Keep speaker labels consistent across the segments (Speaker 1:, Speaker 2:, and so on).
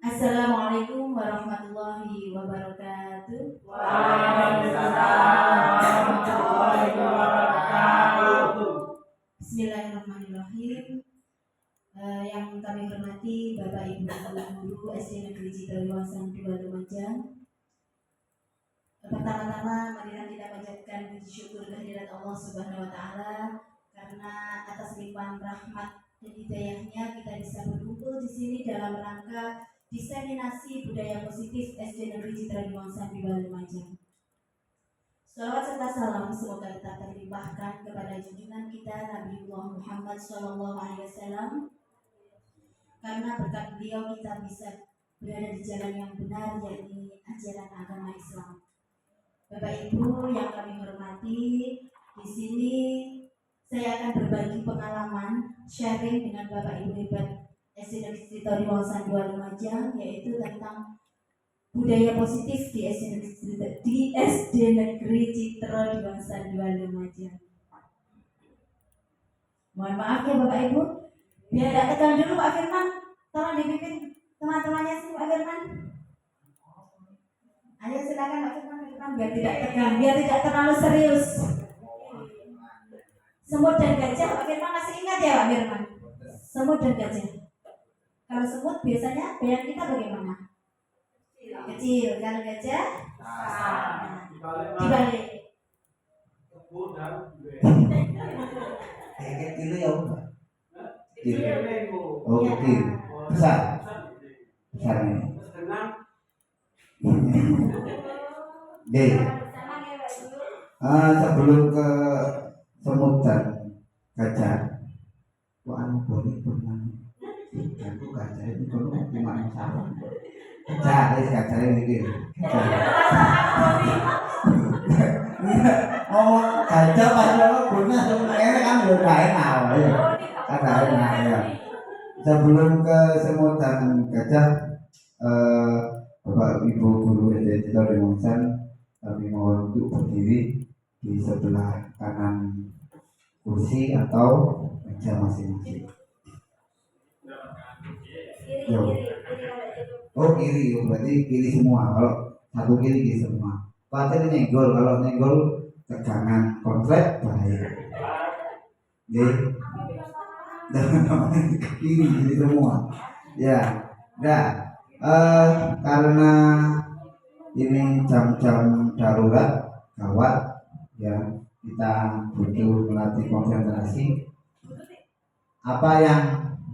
Speaker 1: Assalamualaikum warahmatullahi wabarakatuh.
Speaker 2: Waalaikumsalam warahmatullahi wabarakatuh.
Speaker 1: Bismillahirrahmanirrahim. Yang kami hormati Bapak Ibu Guru SD Negeri Citrawiwasan 2 Lumajang. Pertama-tama marilah kita panjatkan puji syukur kehadirat Allah Subhanahu wa taala karena atas limpahan rahmat dan hidayahnya kita bisa berkumpul di sini dalam rangka diseminasi budaya positif SD Negeri Citrawiwasan 2 Lumajang. Salawat serta salam semoga tetap terlimpahkan kepada junjungan kita Nabiullah Muhammad SAW, karena berkat beliau kita bisa berada di jalan yang benar, yakni ajaran agama Islam. Bapak Ibu yang kami hormati, di sini saya akan berbagi pengalaman sharing dengan Bapak Ibu hebat SD Negeri Citrawiwasan 2 Lumajang, yaitu tentang budaya positif di SD Negeri Citrawiwasan 2 Lumajang. Mohon maaf ya Bapak Ibu, biar tidak tegang dulu Pak Firman, tolong dipimpin teman-temannya sih Pak Firman. Ayo silakan Pak Firman, biar tidak tegang, biar tidak terlalu serius. Semut dan gajah, Pak Firman masih ingat ya Pak Firman? Semut dan gajah. Kalau semut biasanya bayang kita bagaimana? Kecil. Kalau gajah? Dibalik.
Speaker 3: Kecil ya udah. Oh kecil. Besar. Besar ini. Sebelum ke semut dan gajah, anu boleh pernah. Aku gajah itu kalau gimana salah. Gajah ini. Oh, gajah pas lo punya sebenarnya kan udah enak ya. Ada enak ya. Sebelum ke semut dan gajah, Bapak Ibu Guru SD Citrawiwasan, kami mohon untuk berdiri di sebelah kanan kursi atau meja masing-masing. Oh kiri, berarti kiri semua. Kalau satu kiri semua. Pakai nenggol, kalau nenggol tegangan komplek bahaya. Kiri semua. Ya, karena ini jam-jam darurat gawat, ya kita butuh melatih konsentrasi. Apa yang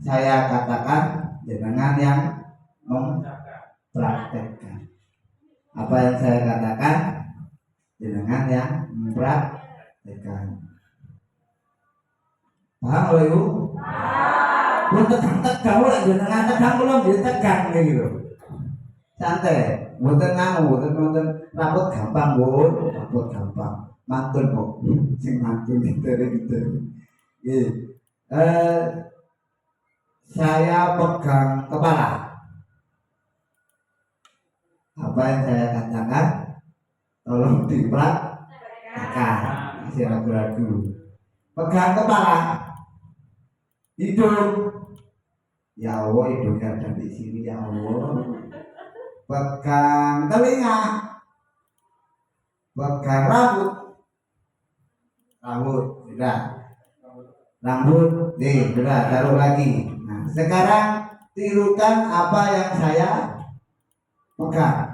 Speaker 3: saya katakan dengan yang mempraktekkan. Apa yang saya katakan dengan yang mempraktekkan. Paham oleh Ibu? Belum tegang lah, jangan tegang belum dia tegang gitu. Santai, bukan rambut gampang rambut gampang. Mantun kok, sing mantun gitu. Saya pegang kepala. Apa yang saya katakan tolong dipraktekkan. Masih ragu-ragu. Pegang kepala, hidung. Ya Allah, hidungnya ada di sini ya Allah. Pegang telinga, pegang rambut, sudah. Rambut, sudah taruh lagi. Nah, sekarang tirukan apa yang saya pegang.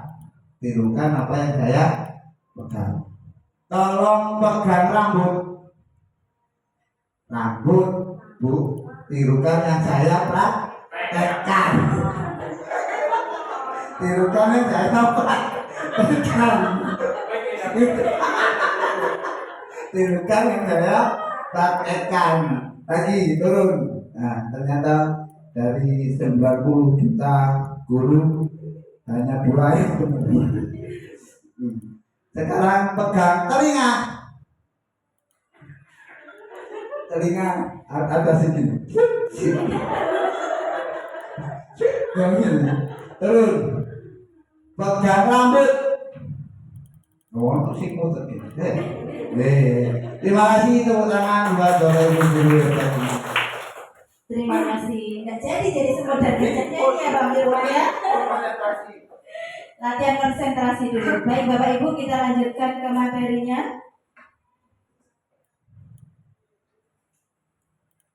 Speaker 3: Tirukan apa yang saya pegang. Tolong pegang rambut, Bu. Tirukan yang saya praktekkan. Tirukan yang saya praktekkan. Tirukan yang saya praktekkan. Lagi turun. Nah, ternyata dari 90 juta guru hanya 2 yang benar. Sekarang pegang telinga. Telinga ada segini. Yang ini. Turun. Pegang rambut. Oh, sih mau terkini. Terima kasih tepuk tangan buat Bapak Ibu Guru.
Speaker 1: Terima kasih. Nggak jadi semut dan gajahnya. ini ya Bang Firman ya. Latihan konsentrasi dulu. Baik Bapak Ibu, kita lanjutkan ke materinya.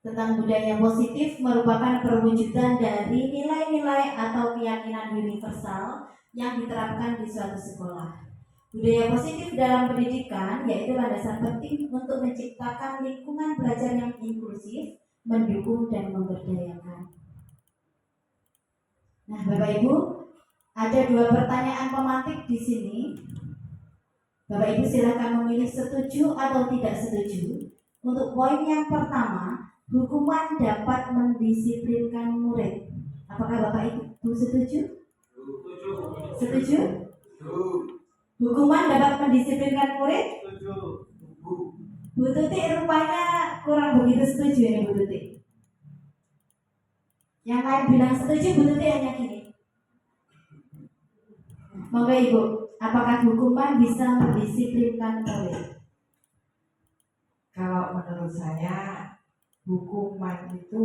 Speaker 1: Tentang budaya positif merupakan perwujudan dari nilai-nilai atau keyakinan universal yang diterapkan di suatu sekolah. Budaya positif dalam pendidikan yaitu landasan penting untuk menciptakan lingkungan belajar yang inklusif, mendukung dan memberdayakan. Nah, Bapak Ibu, ada 2 pertanyaan pemantik di sini. Bapak Ibu silakan memilih setuju atau tidak setuju. Untuk poin yang pertama, hukuman dapat mendisiplinkan murid. Apakah Bapak Ibu setuju? Setuju? Hukuman dapat mendisiplinkan murid? Bu Tuti rupanya kurang begitu setuju ini Bu Tuti. Yang lain bilang setuju, Bu Tuti hanya gini. Monggo Ibu, apakah hukuman bisa mendisiplinkan murid?
Speaker 2: Kalau menurut saya hukuman itu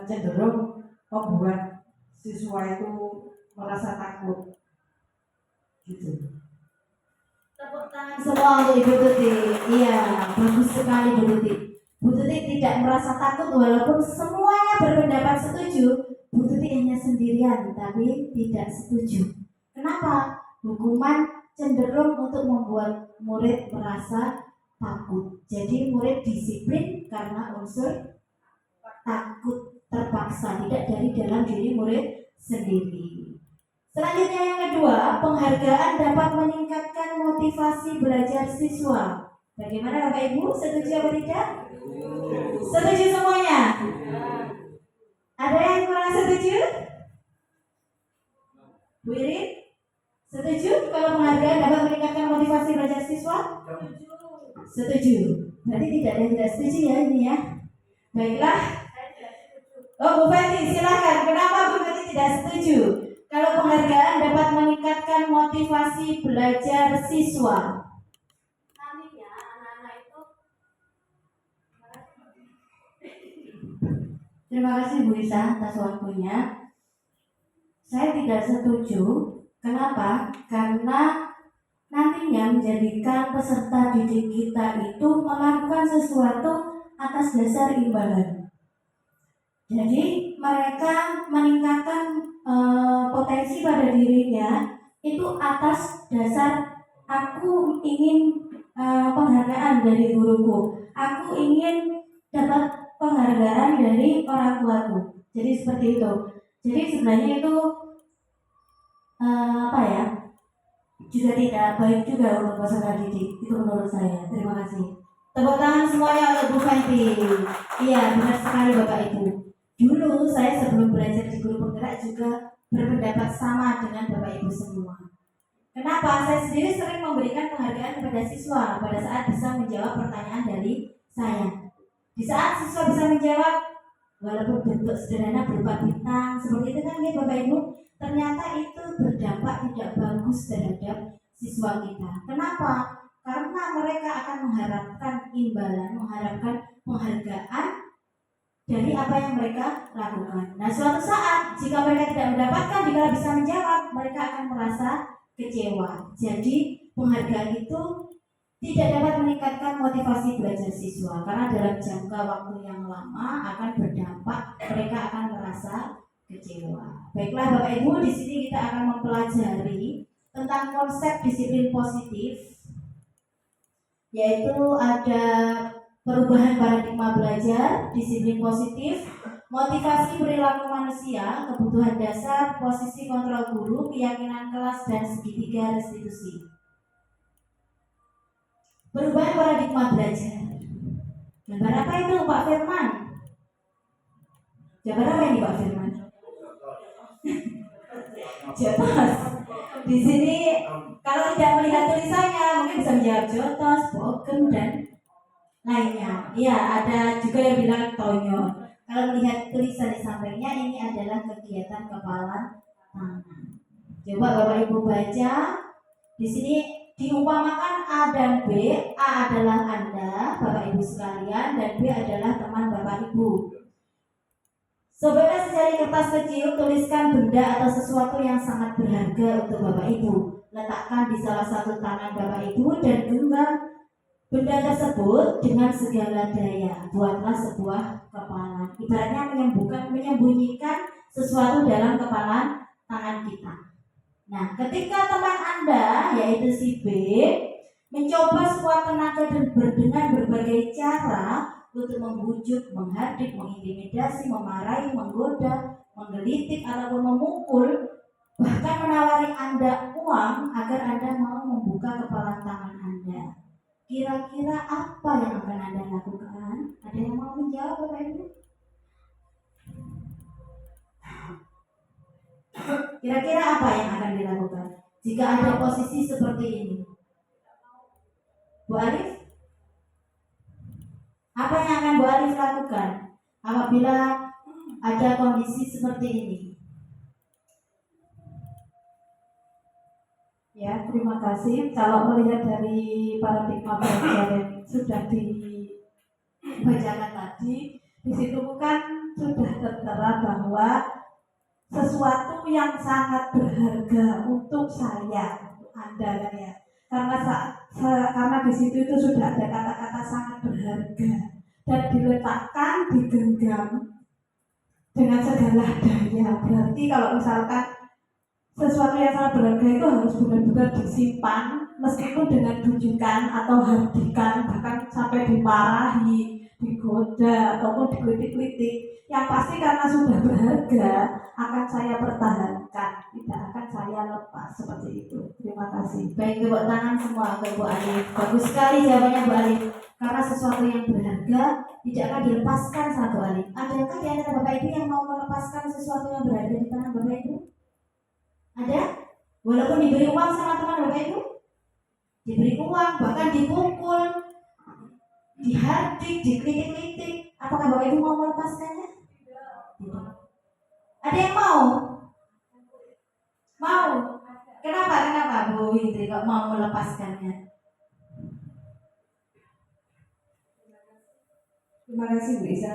Speaker 2: cenderung membuat siswa itu merasa takut gitu.
Speaker 1: Tepuk tangan semua untuk Ibu Tuti. Iya, bagus sekali Bu Tuti. Bu Tuti tidak merasa takut walaupun semuanya berpendapat setuju. Bu Tuti hanya sendirian tapi tidak setuju. Kenapa? Hukuman cenderung untuk membuat murid merasa takut. Jadi murid disiplin karena unsur takut terpaksa, tidak dari dalam diri murid sendiri. Selanjutnya yang kedua, penghargaan dapat meningkatkan motivasi belajar siswa. Bagaimana Bapak Ibu? Setuju atau tidak? Setuju semuanya? Ada yang kurang setuju? Bu Irin? Setuju kalau penghargaan dapat meningkatkan motivasi belajar siswa? Setuju. Berarti tidak ada yang tidak setuju ya ini ya. Baiklah. Oh Bu Feti silakan. Kenapa Bu Feti tidak setuju kalau penghargaan dapat meningkatkan motivasi belajar siswa? Nantinya anak-anak itu. Terima kasih Bu Isa atas waktunya. Saya tidak setuju. Kenapa? Karena nantinya menjadikan peserta didik kita itu melakukan sesuatu atas dasar imbalan. Jadi mereka meningkatkan potensi pada dirinya itu atas dasar aku ingin penghargaan dari guruku, aku ingin dapat penghargaan dari orang tuaku. Jadi seperti itu. Jadi sebenarnya itu juga tidak baik juga untuk peserta didik. Itu menurut saya. Terima kasih. Tepuk tangan semuanya untuk Bu Fenty. Iya, benar sekali Bapak Ibu. Dulu saya sebelum belajar di guru penggerak juga berpendapat sama dengan Bapak Ibu semua. Kenapa? Saya sendiri sering memberikan penghargaan kepada siswa pada saat bisa menjawab pertanyaan dari saya. Di saat siswa bisa menjawab, walaupun bentuk sederhana berupa bintang, seperti itu kan ya Bapak Ibu, ternyata itu berdampak tidak bagus terhadap siswa kita. Kenapa? Karena mereka akan mengharapkan imbalan, mengharapkan penghargaan dari apa yang mereka lakukan. Nah, suatu saat jika mereka tidak mendapatkan, jika bisa menjawab, mereka akan merasa kecewa. Jadi penghargaan itu tidak dapat meningkatkan motivasi belajar siswa karena dalam jangka waktu yang lama akan berdampak, mereka akan merasa kecewa. Baiklah Bapak Ibu, di sini kita akan mempelajari tentang konsep disiplin positif, yaitu ada perubahan paradigma belajar, disiplin positif, motivasi perilaku manusia, kebutuhan dasar, posisi kontrol guru, keyakinan kelas, dan segitiga restitusi. Perubahan paradigma belajar. Gambar apa itu Pak Firman? Gambar apa ini Pak Firman? Jotos. Di sini kalau tidak melihat tulisannya mungkin bisa menjawab jotos, bogem, dan lainnya. Iya, ada juga yang bilang tonyo. Kalau melihat tulisan di sampingnya, ini adalah kegiatan kepala tangan. Coba Bapak Ibu baca. Di sini diumpamakan A dan B. A adalah Anda, Bapak Ibu sekalian, dan B adalah teman Bapak Ibu. Sobeknya secari kertas kecil, tuliskan benda atau sesuatu yang sangat berharga untuk Bapak Ibu. Letakkan di salah satu tangan Bapak Ibu dan genggam benda tersebut dengan segala daya. Buatlah sebuah kepalan. Ibaratnya menyembunyikan sesuatu dalam kepalan tangan kita. Nah, ketika teman Anda, yaitu si B, mencoba sekuat tenaga dan dengan berbagai cara untuk membujuk, menghardik, mengintimidasi, memarahi, menggoda, menggelitik, ataupun memukul, bahkan menawari Anda uang agar Anda mau membuka kepala tangan Anda. Kira-kira apa yang akan Anda lakukan? Ada yang mau menjawab, Bapak Ibu? Kira-kira apa yang akan dilakukan jika ada posisi seperti ini? Bu Alif? Apa yang akan Bu Alif lakukan apabila ada kondisi seperti ini?
Speaker 2: Ya, terima kasih. Kalau melihat dari paradigma belajar yang sudah dibacakan tadi, di situ kan sudah tertera bahwa sesuatu yang sangat berharga untuk saya, untuk Anda kan ya. Karena di situ itu sudah ada kata-kata sangat berharga dan diletakkan, digenggam dengan segala daya. Berarti kalau misalkan sesuatu yang sangat berharga itu harus benar-benar disimpan, meskipun dengan bujukan atau hardikan, bahkan sampai dimarahi, digoda ataupun dikritik-kritik. Yang pasti karena sudah berharga akan saya pertahankan, tidak akan saya lepas, seperti itu. Terima kasih.
Speaker 1: Baik, tepuk tangan semua untuk Bu Alif. Bagus sekali jawabannya Bu Alif. Karena sesuatu yang berharga tidak akan dilepaskan sama Bu Alif. Adakah di antara Bapak Ibu yang mau melepaskan sesuatu yang berharga di tangan Bapak Ibu? Ada? Walaupun diberi uang sama teman Bapak Ibu? Diberi uang, bahkan dipukul, dihardik, dikritik-kritik. Apakah Bapak Ibu mau melepaskannya? Tidak. Ada yang mau? Mau? Kenapa Bu Windri kok mau melepaskannya?
Speaker 2: Terima kasih Bu Isa.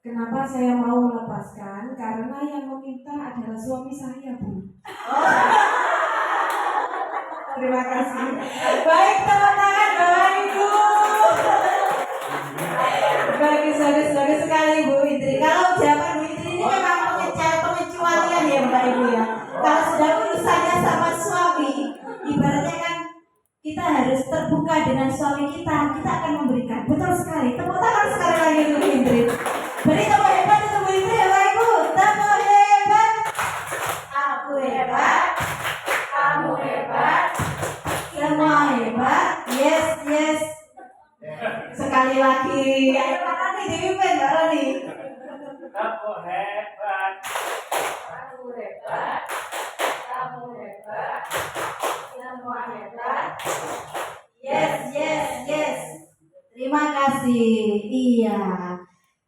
Speaker 2: Kenapa saya mau melepaskan? Karena yang meminta adalah suami saya, Bu. Terima kasih.
Speaker 1: Baik, teman-teman, Bapak Ibu. Bagus sekali Bu Windri. Kalau jawaban Bu Windri ini memang pengecualian ya Bapak Ibu ya. Kalau sudah urusannya sama suami, ibaratnya kan kita harus terbuka dengan suami kita akan memberikan. Betul sekali. Tepuk tangan sekali lagi untuk Bu Windri. Beri tepuk hebat untuk Bu Windri ya Bapak Ibu. Tepuk hebat. Aku hebat. Kamu hebat. Semua hebat. Yes. Sekali lagi. Ayo mana nih dipimpin Mbak Roni.
Speaker 4: Aku hebat.
Speaker 1: Aku hebat. Kamu hebat. Semua hebat. Yes. Terima kasih. Iya.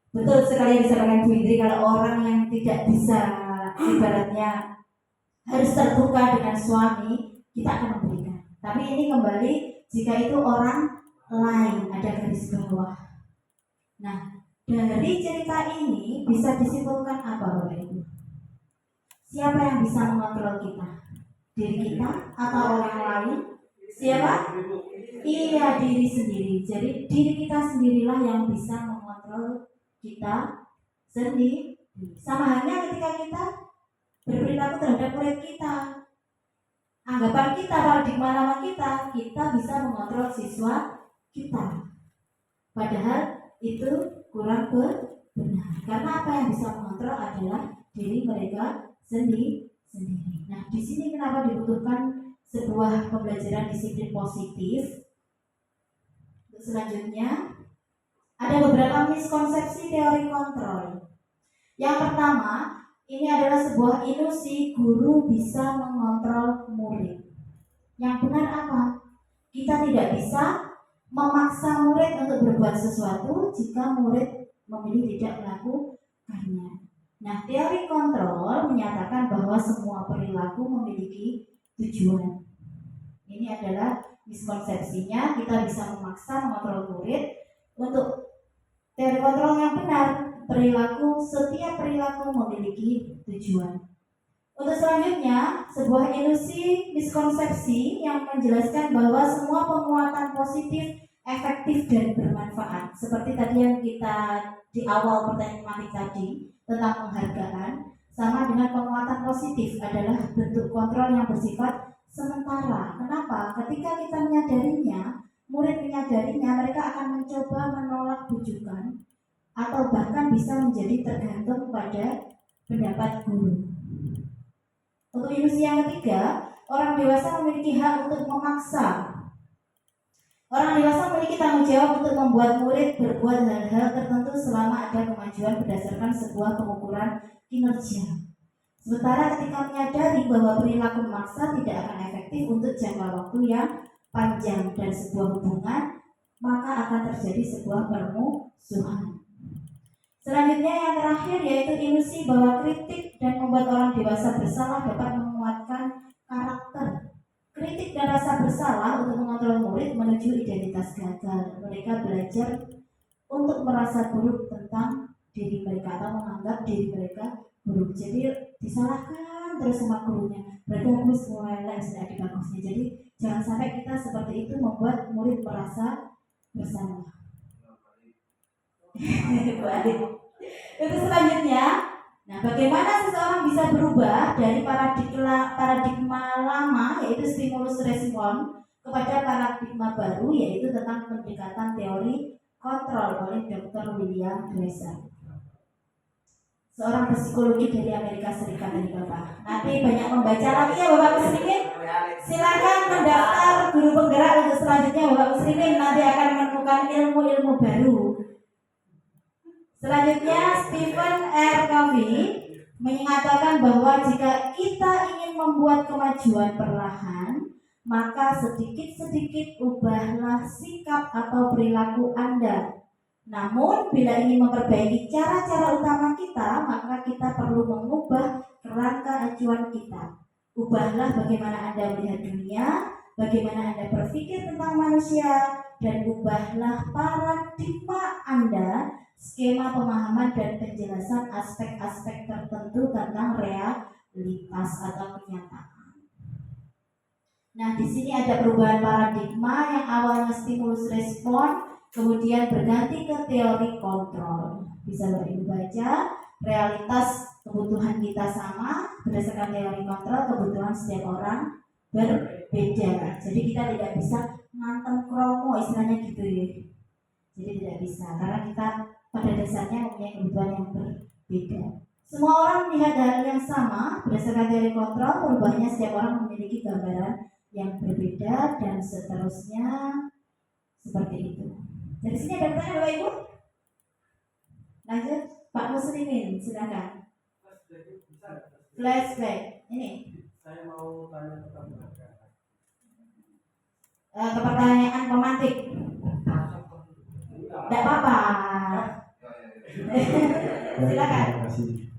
Speaker 1: Betul sekali yang disampaikan Bu Indri, kalau orang yang tidak bisa ibaratnya harus terbuka dengan suami, kita akan memberikan. Tapi ini kembali jika itu orang lain, ada garis bawah. Nah, dari cerita ini bisa disimpulkan apa Bapak Ibu? Siapa yang bisa mengontrol kita? Diri kita atau orang lain? Siapa? Iya, diri sendiri. Jadi diri kita sendirilah yang bisa mengontrol kita sendiri. Sama halnya ketika kita berperilaku terhadap murid kita, anggapan kita, paradigma lama kita bisa mengontrol siswa kita. Padahal itu kurang benar. Karena apa yang bisa mengontrol adalah diri mereka sendiri. Nah, di sini kenapa dibutuhkan sebuah pembelajaran disiplin positif? Selanjutnya, ada beberapa miskonsepsi teori kontrol. Yang pertama, ini adalah sebuah ilusi guru bisa mengontrol murid. Yang benar apa? Kita tidak bisa memaksa murid untuk berbuat sesuatu jika murid memilih tidak melakukannya. Nah, teori kontrol menyatakan bahwa semua perilaku memiliki tujuan. Ini adalah miskonsepsinya, kita bisa memaksa mengontrol murid. Untuk teori kontrol yang benar, setiap perilaku memiliki tujuan. Untuk selanjutnya, sebuah ilusi miskonsepsi yang menjelaskan bahwa semua penguatan positif, efektif, dan bermanfaat. Seperti tadi yang kita di awal pertanyaan mati tadi tentang penghargaan, sama dengan penguatan positif adalah bentuk kontrol yang bersifat sementara. Kenapa? Ketika kita menyadarinya, murid menyadarinya, mereka akan mencoba menolak bujukan atau bahkan bisa menjadi tergantung pada pendapat guru. Untuk ilusi yang ketiga, orang dewasa memiliki hak untuk memaksa. Orang dewasa memiliki tanggung jawab untuk membuat murid berbuat hal-hal tertentu selama ada kemajuan berdasarkan sebuah pengukuran kinerja. Sementara ketika menyadari bahwa perilaku memaksa tidak akan efektif untuk jangka waktu yang panjang dan sebuah hubungan, maka akan terjadi sebuah permusuhan. Selanjutnya yang terakhir yaitu ilusi bahwa kritik dan membuat orang dewasa bersalah dapat menguatkan karakter. Kritik dan rasa bersalah untuk mengontrol murid menuju identitas gagal. Mereka belajar untuk merasa buruk tentang diri mereka atau menganggap diri mereka buruk. Jadi disalahkan terus sama gurunya. Berarti aku semua sudah di bagusnya. Jadi jangan sampai kita seperti itu membuat murid merasa bersalah. Baik. Itu selanjutnya. Nah, bagaimana seseorang bisa berubah dari paradigma lama yaitu stimulus respon kepada paradigma baru yaitu tentang pendekatan teori kontrol oleh Dr. William Glasser, seorang psikologi dari Amerika Serikat ini Bapak. Nanti banyak membaca lagi ya Bapak Muslimin. Silakan mendaftar guru penggerak untuk selanjutnya Bapak Muslimin, nanti akan menemukan ilmu-ilmu baru. Selanjutnya Stephen R. Covey mengatakan bahwa jika kita ingin membuat kemajuan perlahan, maka sedikit-sedikit ubahlah sikap atau perilaku Anda. Namun bila ingin memperbaiki cara-cara utama kita, maka kita perlu mengubah kerangka acuan kita. Ubahlah bagaimana Anda melihat dunia, bagaimana Anda berpikir tentang manusia, dan ubahlah paradigma Anda, skema pemahaman dan penjelasan aspek-aspek tertentu tentang realitas atau kenyataan. Nah, di sini ada perubahan paradigma yang awalnya stimulus respon, kemudian berganti ke teori kontrol. Bisa Ibu baca, realitas kebutuhan kita sama, berdasarkan teori kontrol kebutuhan setiap orang berbeda. Jadi kita tidak bisa ngantem kromo istilahnya gitu ya. Jadi tidak bisa karena kita pada dasarnya mempunyai kebutuhan yang berbeda. Semua orang melihat hal yang sama berdasarkan teori kontrol, perubahannya setiap orang memiliki gambaran yang berbeda dan seterusnya seperti itu. Dari sini ada pertanyaan Bapak Ibu? Lanjut Pak Muslimin, silakan. Flashback. Ini.
Speaker 4: Saya mau tanya tentang
Speaker 1: Ke pertanyaan pemantik. Tidak apa-apa. Silakan.
Speaker 5: Terima kasih.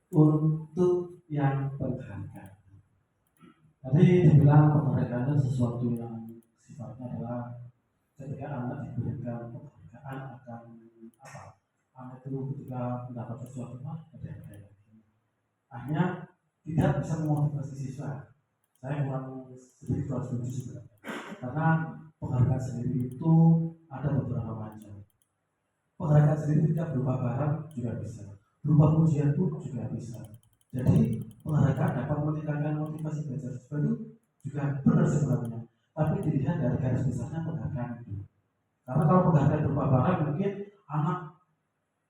Speaker 5: Untuk yang penghargaan, tadi dibilang penghargaan itu sesuatu yang sifatnya adalah ketika anak diberikan penghargaan akan apa? Anak itu ketika mendapat sesuatu ada. Akhirnya tidak bisa memotivasi siswa. Saya kurang sedikit setuju sebenarnya. Karena penghargaan sendiri itu ada beberapa macam. Penghargaan sendiri tidak berupa barang juga bisa, berupa pujian pun juga bisa. Jadi penghargaan dapat meningkatkan motivasi belajar siswa itu juga benar sebenarnya. Tapi dilihat dari garis besarnya penghargaan itu. Karena kalau penghargaan berupa barang mungkin anak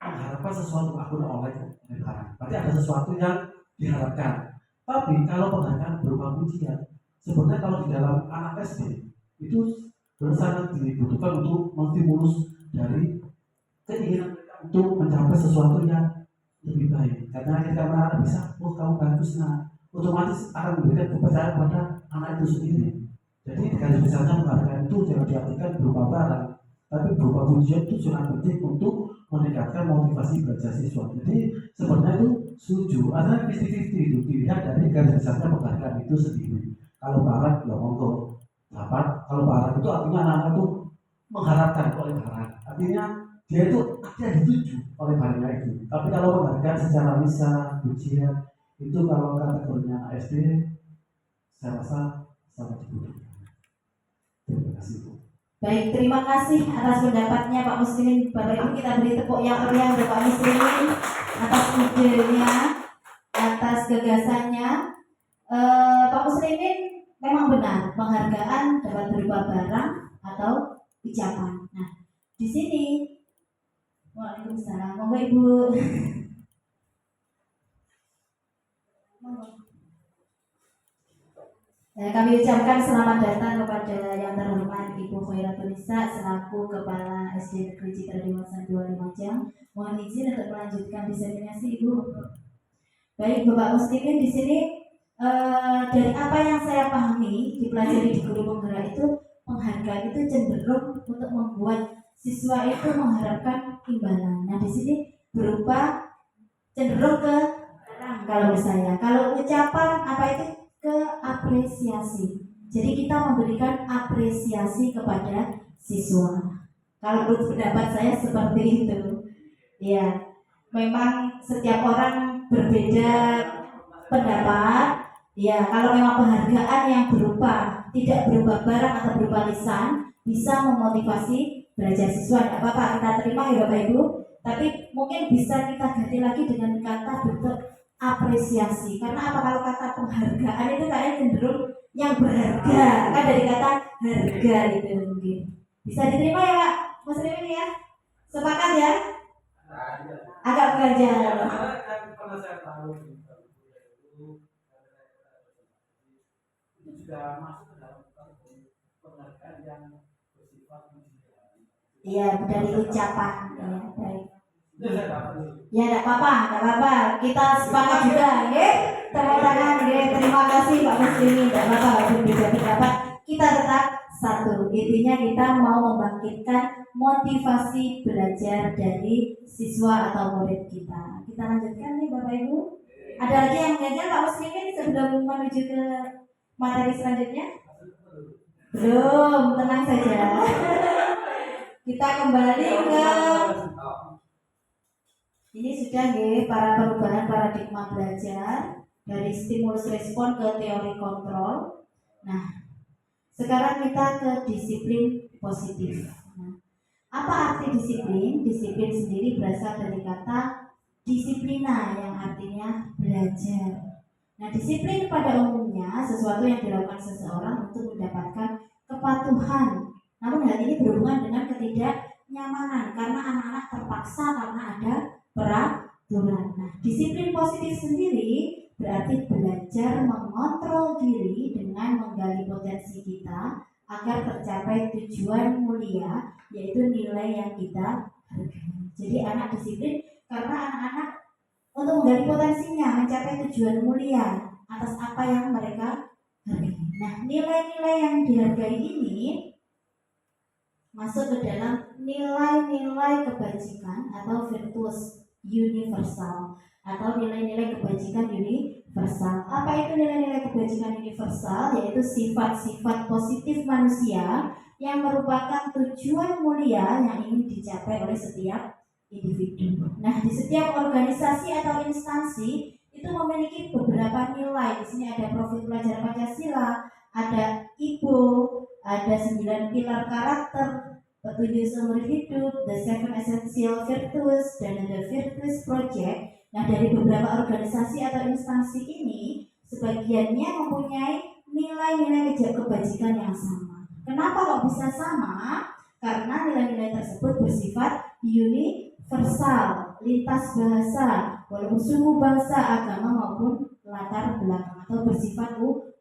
Speaker 5: mengharapkan sesuatu akun oleh barang. Berarti ada sesuatu yang diharapkan. Tapi kalau penghargaan berupa pujian, sebenarnya kalau di dalam anak SD itu sangat dibutuhkan untuk menstimulus dari keinginan mereka untuk mencapai sesuatu yang lebih baik. Karena ketika anak bisa, kamu bagus, nah otomatis akan memberikan kepercayaan pada anak itu sendiri. Jadi garis besarnya penghargaan itu jangan diartikan berupa barang, tapi berupa pujian itu sangat penting untuk meningkatkan motivasi belajar siswa. Jadi sebenarnya itu setuju, ada 50-50 itu dilihat dari garis besarnya penghargaan itu sendiri. Kalau barang ya monggo dapat, kalau barang itu artinya anak-anak itu mengharapkan oleh barang, artinya dia itu ada dituju oleh barangnya itu. Tapi kalau penghargaan secara lisan, pujian itu kalau kategorinya anak SD, saya rasa sangat dibutuhkan. Terima kasih Bu.
Speaker 1: Baik, terima kasih atas pendapatnya Pak Muslimin. Bapak Ibu, kita beri tepuk yang meriah untuk Pak Muslimin atas idenya, atas gagasannya. Pak Muslimin memang benar, penghargaan dapat berupa barang atau ucapan. Nah, di sini, waalaikumsalam, monggo Ibu. Kami ucapkan selamat datang kepada yang terhormat Ibu Khairatul Nisa selaku Kepala SD Negeri Citra Dewasa 2 Lumajang. Mohon izin untuk melanjutkan diseminasi Ibu. Baik Bapak Muslimin, di sini dari apa yang saya pahami dipelajari di guru penggerak itu, penghargaan itu cenderung untuk membuat siswa itu mengharapkan imbalan. Nah di sini berupa cenderung ke barang kalau menurut saya. Kalau ucapan apa itu ke apresiasi. Jadi kita memberikan apresiasi kepada siswa. Kalau menurut pendapat saya seperti itu. Ya, memang setiap orang berbeda pendapat. Ya, kalau memang penghargaan yang berupa tidak berupa barang atau berupa lisan bisa memotivasi belajar siswa. Tidak apa-apa, kita terima ya Bapak Ibu. Tapi mungkin bisa kita ganti lagi dengan kata bentuk apresiasi. Karena apa, kalau kata penghargaan itu kayaknya cenderung yang berharga, kan dari kata harga itu mungkin. Bisa diterima ya Pak Muslimin ya? Sepakat ya? Agak belajar.
Speaker 4: Karena saya tahu itu juga masuk ke dalam penghargaan yang bersifat pujian.
Speaker 1: Iya, dari ucapan. Ya, baik.
Speaker 4: Itu saya dapat.
Speaker 1: Ya, tidak apa-apa. Kita sepakat juga, ya. Tepuk tangan, ya. Terima kasih Pak Muslimin. Tidak apa-apa, berbeda pendapat. Kita tetap satu. Intinya kita mau membangkitkan motivasi belajar dari siswa atau murid kita. Kita lanjutkan nih Bapak Ibu. Ada lagi yang mengajar Pak Muslimin sebelum menuju ke materi selanjutnya? Belum, tenang saja. Kita kembali ke ini sudah nih para perubahan paradigma belajar dari stimulus respon ke teori kontrol. Nah, sekarang kita ke disiplin positif. Nah, apa arti disiplin? Disiplin sendiri berasal dari kata disiplina yang artinya belajar. Nah, disiplin pada umumnya sesuatu yang dilakukan seseorang untuk mendapatkan kepatuhan. Namun hal ini berhubungan dengan ketidaknyamanan karena anak-anak terpaksa karena ada peraturan. Nah, disiplin positif sendiri berarti belajar mengontrol diri dengan menggali potensi kita agar tercapai tujuan mulia, yaitu nilai yang kita hargai. Jadi anak disiplin karena anak-anak untuk menggali potensinya, mencapai tujuan mulia atas apa yang mereka hargai. Nah, nilai-nilai yang dihargai ini masuk ke dalam nilai-nilai kebajikan atau virtues universal atau nilai-nilai kebajikan universal. Apa itu nilai-nilai kebajikan universal? Yaitu sifat-sifat positif manusia yang merupakan tujuan mulia yang ingin dicapai oleh setiap individu. Nah, di setiap organisasi atau instansi itu memiliki beberapa nilai. Di sini ada profil pelajar Pancasila, ada IPO, ada 9 pilar karakter, petunjuk seumur hidup, the 7 essential virtues, dan the virtues project. Nah, dari beberapa organisasi atau instansi ini, sebagiannya mempunyai nilai-nilai kebajikan yang sama. Kenapa kok bisa sama? Karena nilai-nilai tersebut bersifat universal, lintas bahasa, walaupun suku, bangsa, agama maupun latar belakang atau bersifat umum.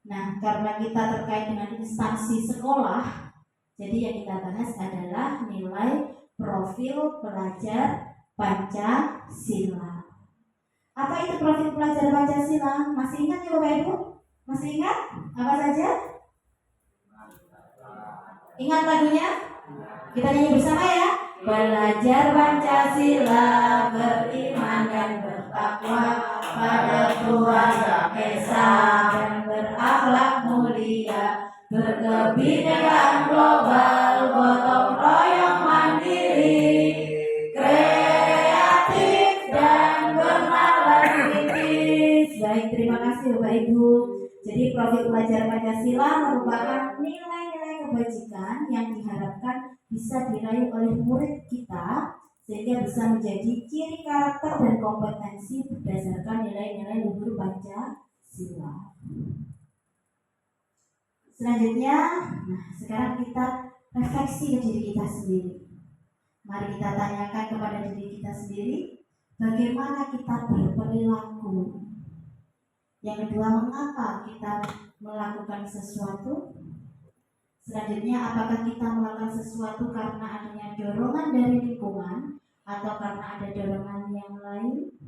Speaker 1: Nah, karena kita terkait dengan instansi sekolah, jadi yang kita bahas adalah nilai profil pelajar Pancasila. Apa itu profil pelajar Pancasila? Masih ingat ya Bapak Ibu? Masih ingat? Apa saja? Ingat lagunya? Kita nyanyi bersama ya. Belajar Pancasila, beriman dan bertakwa pada Tuhan Yang Esa, dan berakhlak mulia, berkebinekaan global, gotong royong mandiri, Baik, terima kasih Bapak Ibu. Jadi profil pelajar Pancasila merupakan nilai-nilai kebajikan yang diharapkan bisa diraih oleh murid kita sehingga bisa menjadi ciri karakter dan kompetensi berdasarkan nilai-nilai luhur Pancasila. Selanjutnya, sekarang kita refleksi ke diri kita sendiri. Mari kita tanyakan kepada diri kita sendiri, bagaimana kita berperilaku. Yang kedua, mengapa kita melakukan sesuatu. Selanjutnya, apakah kita melakukan sesuatu karena adanya dorongan dari lingkungan atau karena ada dorongan yang lain.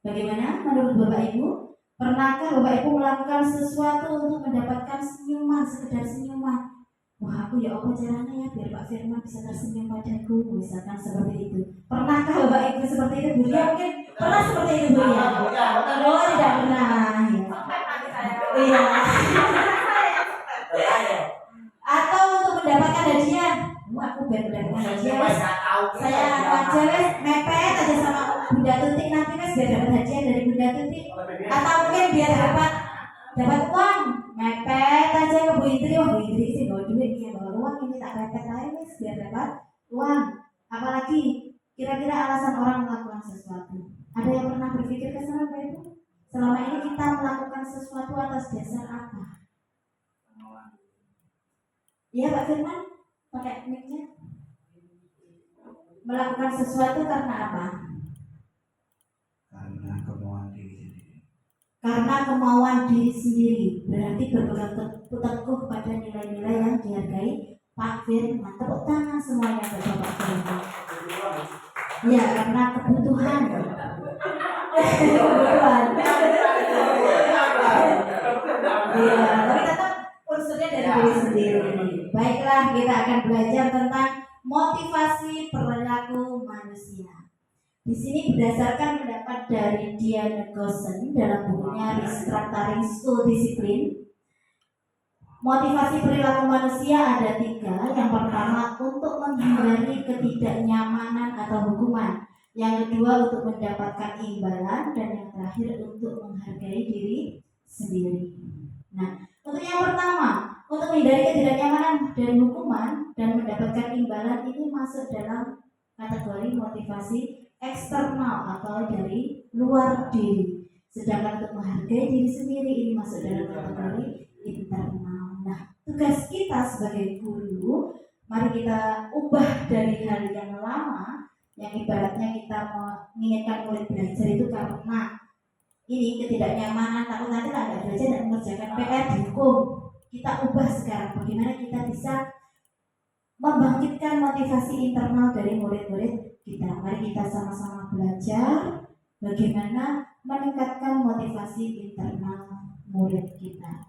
Speaker 1: Bagaimana menurut Bapak Ibu? Pernahkah Bapak Ibu melakukan sesuatu untuk mendapatkan senyuman, sekedar senyuman? Wah, aku ya apa caranya ya biar Pak Firman bisa tersenyum padaku, misalkan seperti itu. Pernahkah Bapak Ibu seperti itu? Bu Lia mungkin pernah seperti itu Bu Lia? Oh, tidak pernah. Iya. Atau untuk mendapatkan hadiah? Wah, aku biar mendapatkan hadiah. Saya aja mepet aja sama Bunda Tutik nanti biar dapat hadiah dari Bunda Tutik. Atau mungkin biar dapat uang, mepet aja ke Bu Indri. Wah, Bu Indri sih bawa duit, ya bawa uang, ini tak mepet aja biar dapat uang. Apalagi kira-kira alasan orang melakukan sesuatu. Ada yang pernah berpikir ke sana Pak Ibu? Selama ini kita melakukan sesuatu atas dasar apa? Iya Pak Firman, pakai mic-nya. Melakukan sesuatu karena apa?
Speaker 3: Karena kemauan diri sendiri.
Speaker 1: Karena kemauan diri sendiri. Berarti berpegang teguh pada nilai-nilai yang dihargai Pak Firman. Tepuk tangan semuanya buat Bapak Firman. Ya, karena kebutuhan. Kebutuhan. Iya, tapi tetap unsurnya dari diri sendiri. Baiklah, kita akan belajar tentang motivasi perilaku manusia. Di sini berdasarkan pendapat dari Diane Gossen dalam bukunya Restructuring School Discipline. Motivasi perilaku manusia ada 3. Yang pertama untuk menghindari ketidaknyamanan atau hukuman. Yang kedua untuk mendapatkan imbalan. Dan yang terakhir untuk menghargai diri sendiri. Nah, untuk yang pertama, untuk menghindari ketidaknyamanan dan hukuman dan mendapatkan imbalan ini masuk dalam kategori motivasi eksternal atau dari luar diri. Sedangkan untuk menghargai diri sendiri ini masuk dalam kategori internal. Nah, tugas kita sebagai guru, mari kita ubah dari hal yang lama yang ibaratnya kita menginginkan murid belajar itu karena ini ketidaknyamanan, takut nanti tidak belajar dan mengerjakan PR dihukum. Kita ubah sekarang bagaimana kita bisa membangkitkan motivasi internal dari murid-murid kita. Mari kita sama-sama belajar bagaimana meningkatkan motivasi internal murid kita.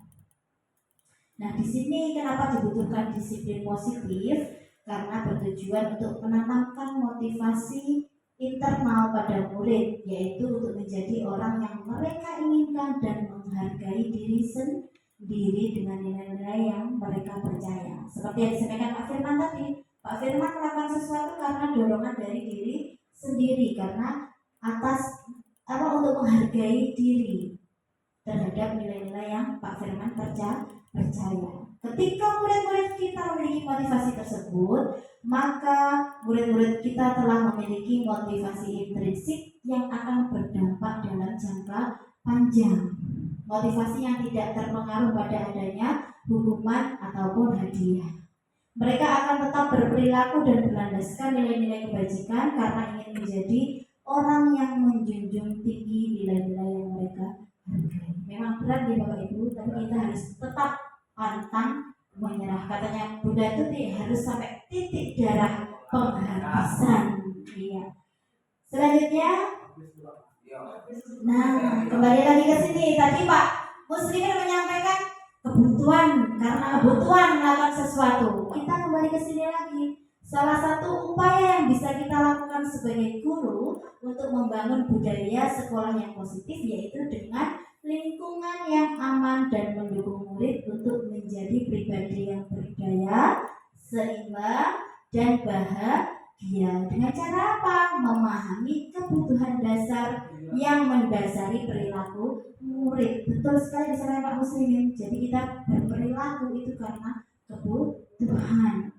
Speaker 1: Nah, di sini kenapa dibutuhkan disiplin positif? Karena bertujuan untuk menanamkan motivasi internal pada murid, yaitu untuk menjadi orang yang mereka inginkan dan menghargai diri sendiri dengan nilai-nilai yang mereka percaya. Seperti yang disampaikan Pak Firman tadi, Pak Firman melakukan sesuatu karena dorongan dari diri sendiri, karena untuk menghargai diri terhadap nilai-nilai yang Pak Firman percaya. Ketika murid-murid kita memiliki motivasi tersebut, maka murid-murid kita telah memiliki motivasi intrinsik yang akan berdampak dalam jangka panjang. Motivasi yang tidak terpengaruh pada adanya hukuman ataupun hadiah. Mereka akan tetap berperilaku dan berlandaskan nilai-nilai kebajikan karena ingin menjadi orang yang menjunjung tinggi nilai-nilai yang mereka hargai. Memang berat ya Bapak Ibu, tapi kita harus tetap pantang menyerah. Katanya Bunda Tuti harus sampai titik darah penghabisan. Iya. Selanjutnya, nah kembali lagi ke sini. Tadi Pak Muslimin menyampaikan kebutuhan, karena kebutuhan melakukan sesuatu. Kita kembali ke sini lagi. Salah satu upaya yang bisa kita lakukan sebagai guru untuk membangun budaya sekolah yang positif yaitu dengan lingkungan yang aman dan mendukung murid untuk menjadi pribadi yang berdaya, seimbang, dan bahagia. dia dengan cara apa? Memahami kebutuhan dasar yang mendasari perilaku murid. Betul sekali misalnya Pak Muslimin. Jadi kita berperilaku itu karena kebutuhan.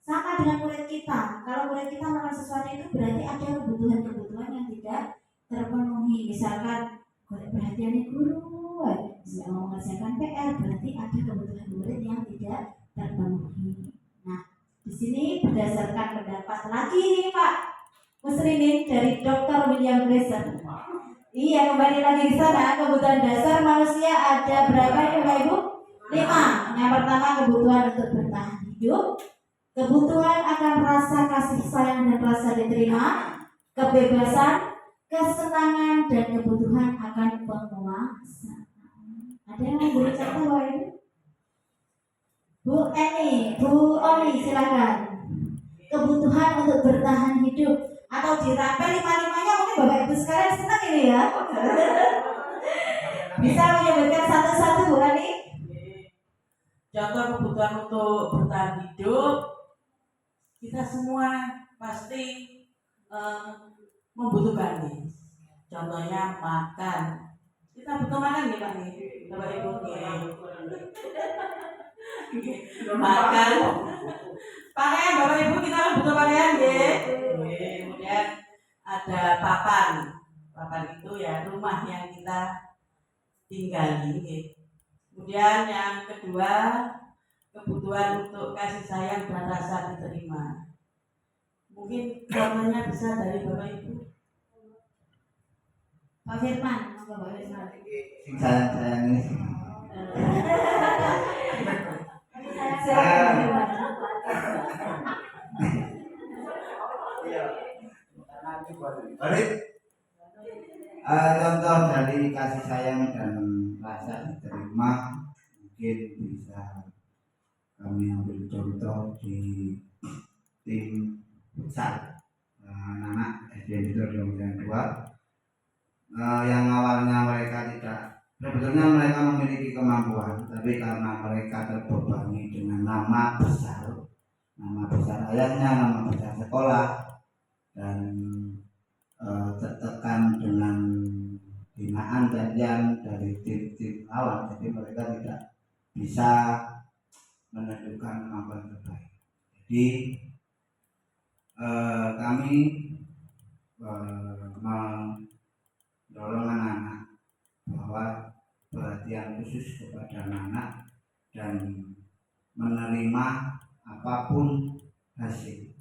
Speaker 1: Sama dengan murid kita. Kalau murid kita melakukan sesuatu itu berarti ada kebutuhan-kebutuhan yang tidak terpenuhi. Misalkan perhatian guru, bisa mengerjakan PR, berarti ada kebutuhan murid yang tidak terpenuhi. Nah, di sini berdasarkan pendapat lagi nih Pak Muslimin dari Dr. William Glaser. Iya, kembali lagi ke sana. Kebutuhan dasar manusia ada berapa ya Bapak Ibu? 5. Yang pertama kebutuhan untuk bertahan hidup, kebutuhan akan rasa kasih sayang dan rasa diterima, kebebasan, kesenangan, dan kebutuhan akan penguasaan. Ada yang mau beri contoh Bapak Ibu? Bu Eni, Bu Oli, silakan. Kebutuhan untuk bertahan hidup atau dirapel 5-5-nya mungkin Bapak Ibu sekalian senang ini ya. Bisa menyebutkan satu-satu Bu Ani?
Speaker 6: Contoh kebutuhan untuk bertahan hidup, kita semua pasti membutuhkan nih. Contohnya makan. Kita butuh makan nih Pak nih, Bapak Ibu. Makan. Pakaian Bapak Ibu kita kan butuh pakaian ya. Kemudian ada papan. Papan itu ya rumah yang kita tinggali. Kemudian yang kedua, kebutuhan untuk kasih sayang dan rasa diterima. Mungkin contohnya bisa dari Bapak Ibu.
Speaker 1: Pak Firman, Bapak Firman.
Speaker 3: Sayang ini.
Speaker 1: Silakan Pak Firman.
Speaker 3: Contoh dari kasih sayang dan rasa diterima mungkin bisa kami ambil contoh di tim futsal anak-anak SD itu 2 yang awalnya mereka sebetulnya mereka memiliki kemampuan, tapi karena mereka terbebani dengan nama besar ayahnya, nama besar sekolah, dan tertekan dengan binaan dan dari tim-tim lawan, jadi mereka tidak bisa menentukan kemampuan terbaik. Jadi kami mendorong anak-anak bahwa perhatian khusus kepada anak dan menerima apapun hasil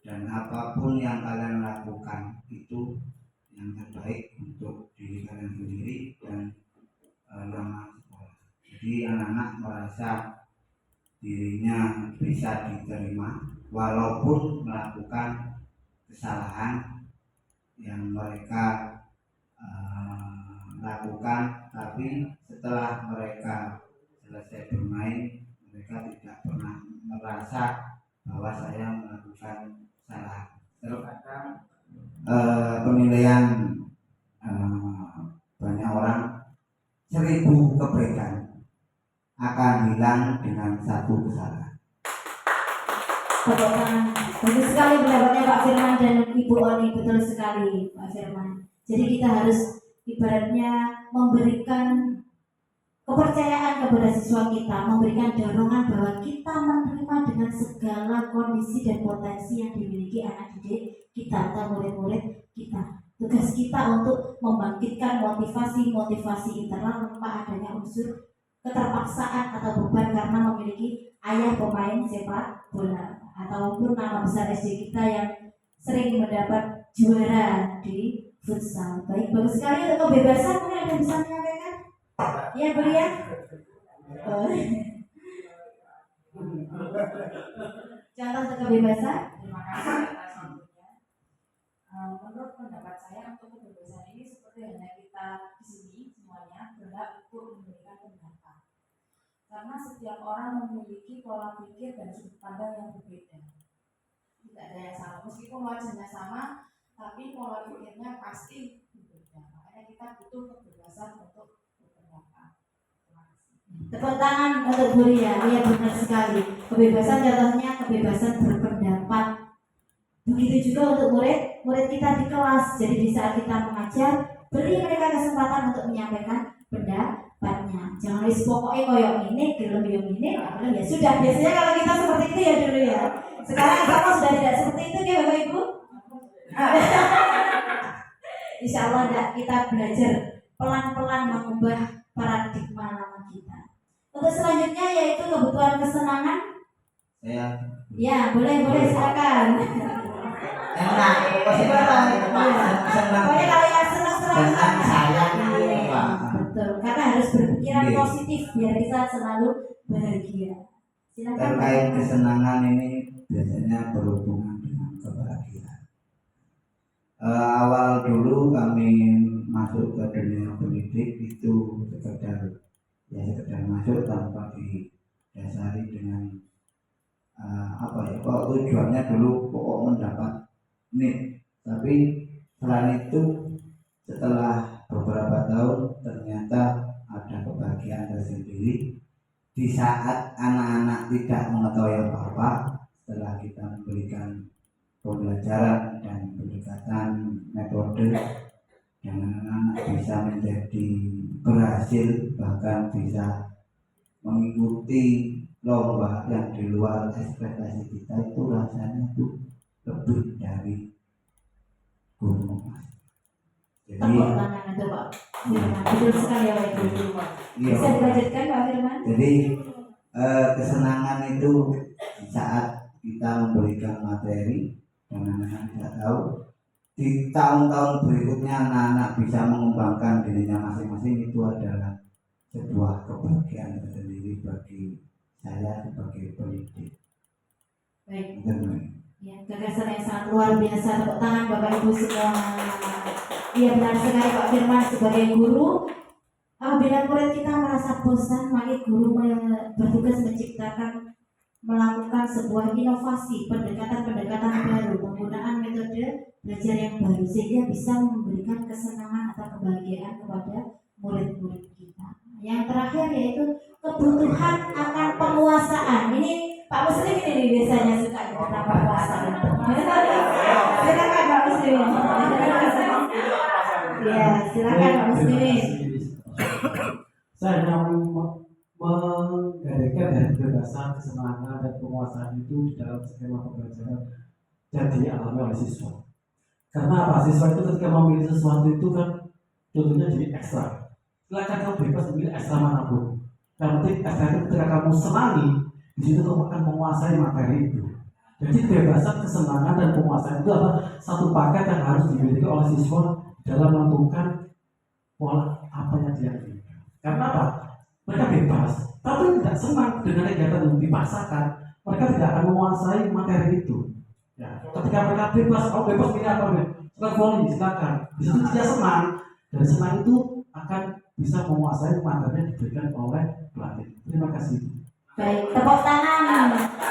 Speaker 3: dan apapun yang kalian lakukan itu yang terbaik untuk diri kalian sendiri dan lama sekolah. Jadi anak-anak merasa dirinya bisa diterima walaupun melakukan kesalahan yang mereka lakukan, tapi setelah mereka selesai bermain mereka tidak pernah merasa bahwa saya melakukan kesalahan. Terkadang penilaian banyak orang 1000 kebaikan akan hilang dengan 1 kesalahan.
Speaker 1: Bagus sekali pendapatnya Pak Firman dan Ibu Oni, betul sekali Pak Firman. Jadi kita harus ibaratnya memberikan kepercayaan kepada siswa kita, memberikan dorongan bahwa kita menerima dengan segala kondisi dan potensi yang dimiliki anak didik kita atau murid-murid kita. Tugas kita untuk membangkitkan motivasi internal tanpa adanya unsur keterpaksaan atau beban karena memiliki ayah pemain sepak bola ataupun nama besar SD kita yang sering mendapat juara di futsal. Baik, bagus sekali untuk kebebasan. Mungkin ada yang bisa menyampaikan? Ya, Bria. Contoh untuk kebebasan.
Speaker 7: Terima kasih atas waktunya. Menurut pendapat saya untuk kebebasan ini seperti hanya kita di sini semuanya berhak untuk memberikan pendapat. Karena setiap orang memiliki pola pikir dan sudut pandang yang berbeda. Tidak ada yang sama, meskipun wajahnya sama, tapi pola pikirnya pasti berbeda. Makanya kita butuh kebebasan untuk berpendapat. Terima kasih.
Speaker 1: Tepuk tangan untuk Buria. Iya, benar sekali. Kebebasan contohnya kebebasan berpendapat. Begitu juga untuk murid kita di kelas. Jadi di saat kita mengajar, beri mereka kesempatan untuk menyampaikan pendapatnya. Jangan wis pokoknya koyok ini, gelem yo ini, ya sudah. Biasanya kalau kita seperti itu ya dulu ya. Sekarang sama sudah tidak seperti itu ya Bapak Ibu. Insya Allah kita belajar pelan-pelan mengubah paradigma lama kita. Untuk selanjutnya yaitu kebutuhan kesenangan.
Speaker 3: Saya
Speaker 1: Ya boleh silakan.
Speaker 3: enak, senang,
Speaker 1: Pokoknya kalau yang senang-senang
Speaker 3: senang saya gitu, Pak.
Speaker 1: betul, karena harus berpikiran
Speaker 3: Iya.
Speaker 1: positif biar kita selalu bahagia. Silakan.
Speaker 3: Terkait kesenangan ini biasanya berhubungan dengan kebahagiaan. Awal dulu kami masuk ke dunia pendidik itu sekedar masuk tanpa didasari dengan kalau tujuannya dulu pokok mendapat nih, tapi selain itu setelah beberapa tahun ternyata ada kebahagiaan tersendiri di saat anak-anak tidak mengetahui apa-apa. Setelah kita memberikan pembelajaran dan pendekatan metode dan anak-anak bisa menjadi berhasil, bahkan bisa mengikuti lomba yang di luar ekspektasi kita, itu rasanya itu lebih dari gunung Mas. Jadi
Speaker 1: Tepuk tangan itu Pak Firman. Betul sekali ya Pak Ibu.
Speaker 3: iya,
Speaker 1: Bisa dilanjutkan Pak Firman?
Speaker 3: jadi kesenangan itu di saat kita memberikan materi dan anak-anak tidak tahu, di tahun-tahun berikutnya anak-anak bisa mengembangkan dirinya masing-masing, itu adalah sebuah kebahagiaan tersendiri bagi saya sebagai pendidik.
Speaker 1: Baik.
Speaker 3: Benar.
Speaker 1: Ya, gagasan yang sangat luar biasa. Tepuk tangan Bapak Ibu semua. Iya benar sekali Pak Firman, sebagai guru, apabila murid kita merasa bosan, maka guru bertugas menciptakan, melakukan sebuah inovasi, pendekatan baru, penggunaan metode belajar yang baru sehingga bisa memberikan kesenangan atau kebahagiaan kepada murid-murid kita. Yang terakhir yaitu kebutuhan akan penguasaan. Ini Pak Muslim ini biasanya suka tentang penguasaan. Silakan Pak Muslim. Ya, silakan Pak Muslim.
Speaker 5: Saya hanya menggadaikan dari kebebasan, kesenangan, dan penguasaan itu di dalam skema pembelajaran dan dialami oleh siswa. Karena apa? Siswa itu ketika memilih sesuatu itu kan contohnya jadi ekstra. Silakan kamu bebas memilih ekstra manapun. Yang penting ekstra itu ketika kamu senangi, di situ kamu akan menguasai materi itu. Jadi kebebasan, kesenangan, dan penguasaan itu adalah satu paket yang harus dimiliki oleh siswa dalam menentukan pola apa yang dia inginkan. Karena apa? Mereka bebas, tapi tidak senang dengan kegiatan yang dipaksakan. Mereka tidak akan menguasai materi itu. Ya, ketika mereka bebas, bebas pilih apa nih? Silakan volley, silakan. Di situ dia senang, dan senang itu akan bisa menguasai materi yang diberikan oleh pelatih. Terima kasih.
Speaker 1: Baik, tepuk tangan.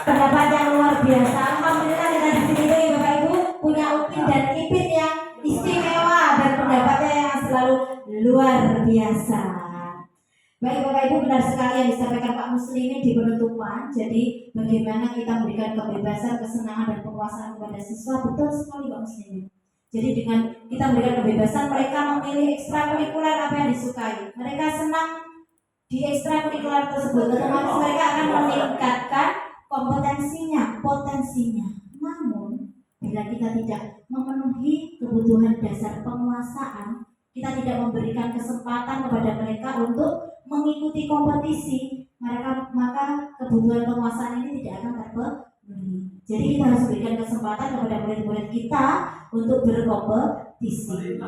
Speaker 1: Pendapat yang luar biasa. Alhamdulillah kita di sini ya Bapak Ibu punya Upin dan Ipin yang istimewa dan pendapatnya yang selalu luar biasa. Baik Bapak Ibu, benar sekali yang disampaikan Pak Muslimin di penutupan. Jadi bagaimana kita memberikan kebebasan, kesenangan dan penguasaan kepada siswa, betul sekali Pak Muslimin. Jadi dengan kita memberikan kebebasan, mereka memilih ekstrakurikuler apa yang disukai. Mereka senang di ekstrakurikuler tersebut, otomatis mereka akan meningkatkan potensinya. Namun bila kita tidak memenuhi kebutuhan dasar penguasaan, kita tidak memberikan kesempatan kepada mereka untuk mengikuti kompetisi, maka kebutuhan penguasaan ini tidak akan terpenuhi. Jadi kita harus berikan kesempatan kepada murid-murid kita untuk berkompetisi.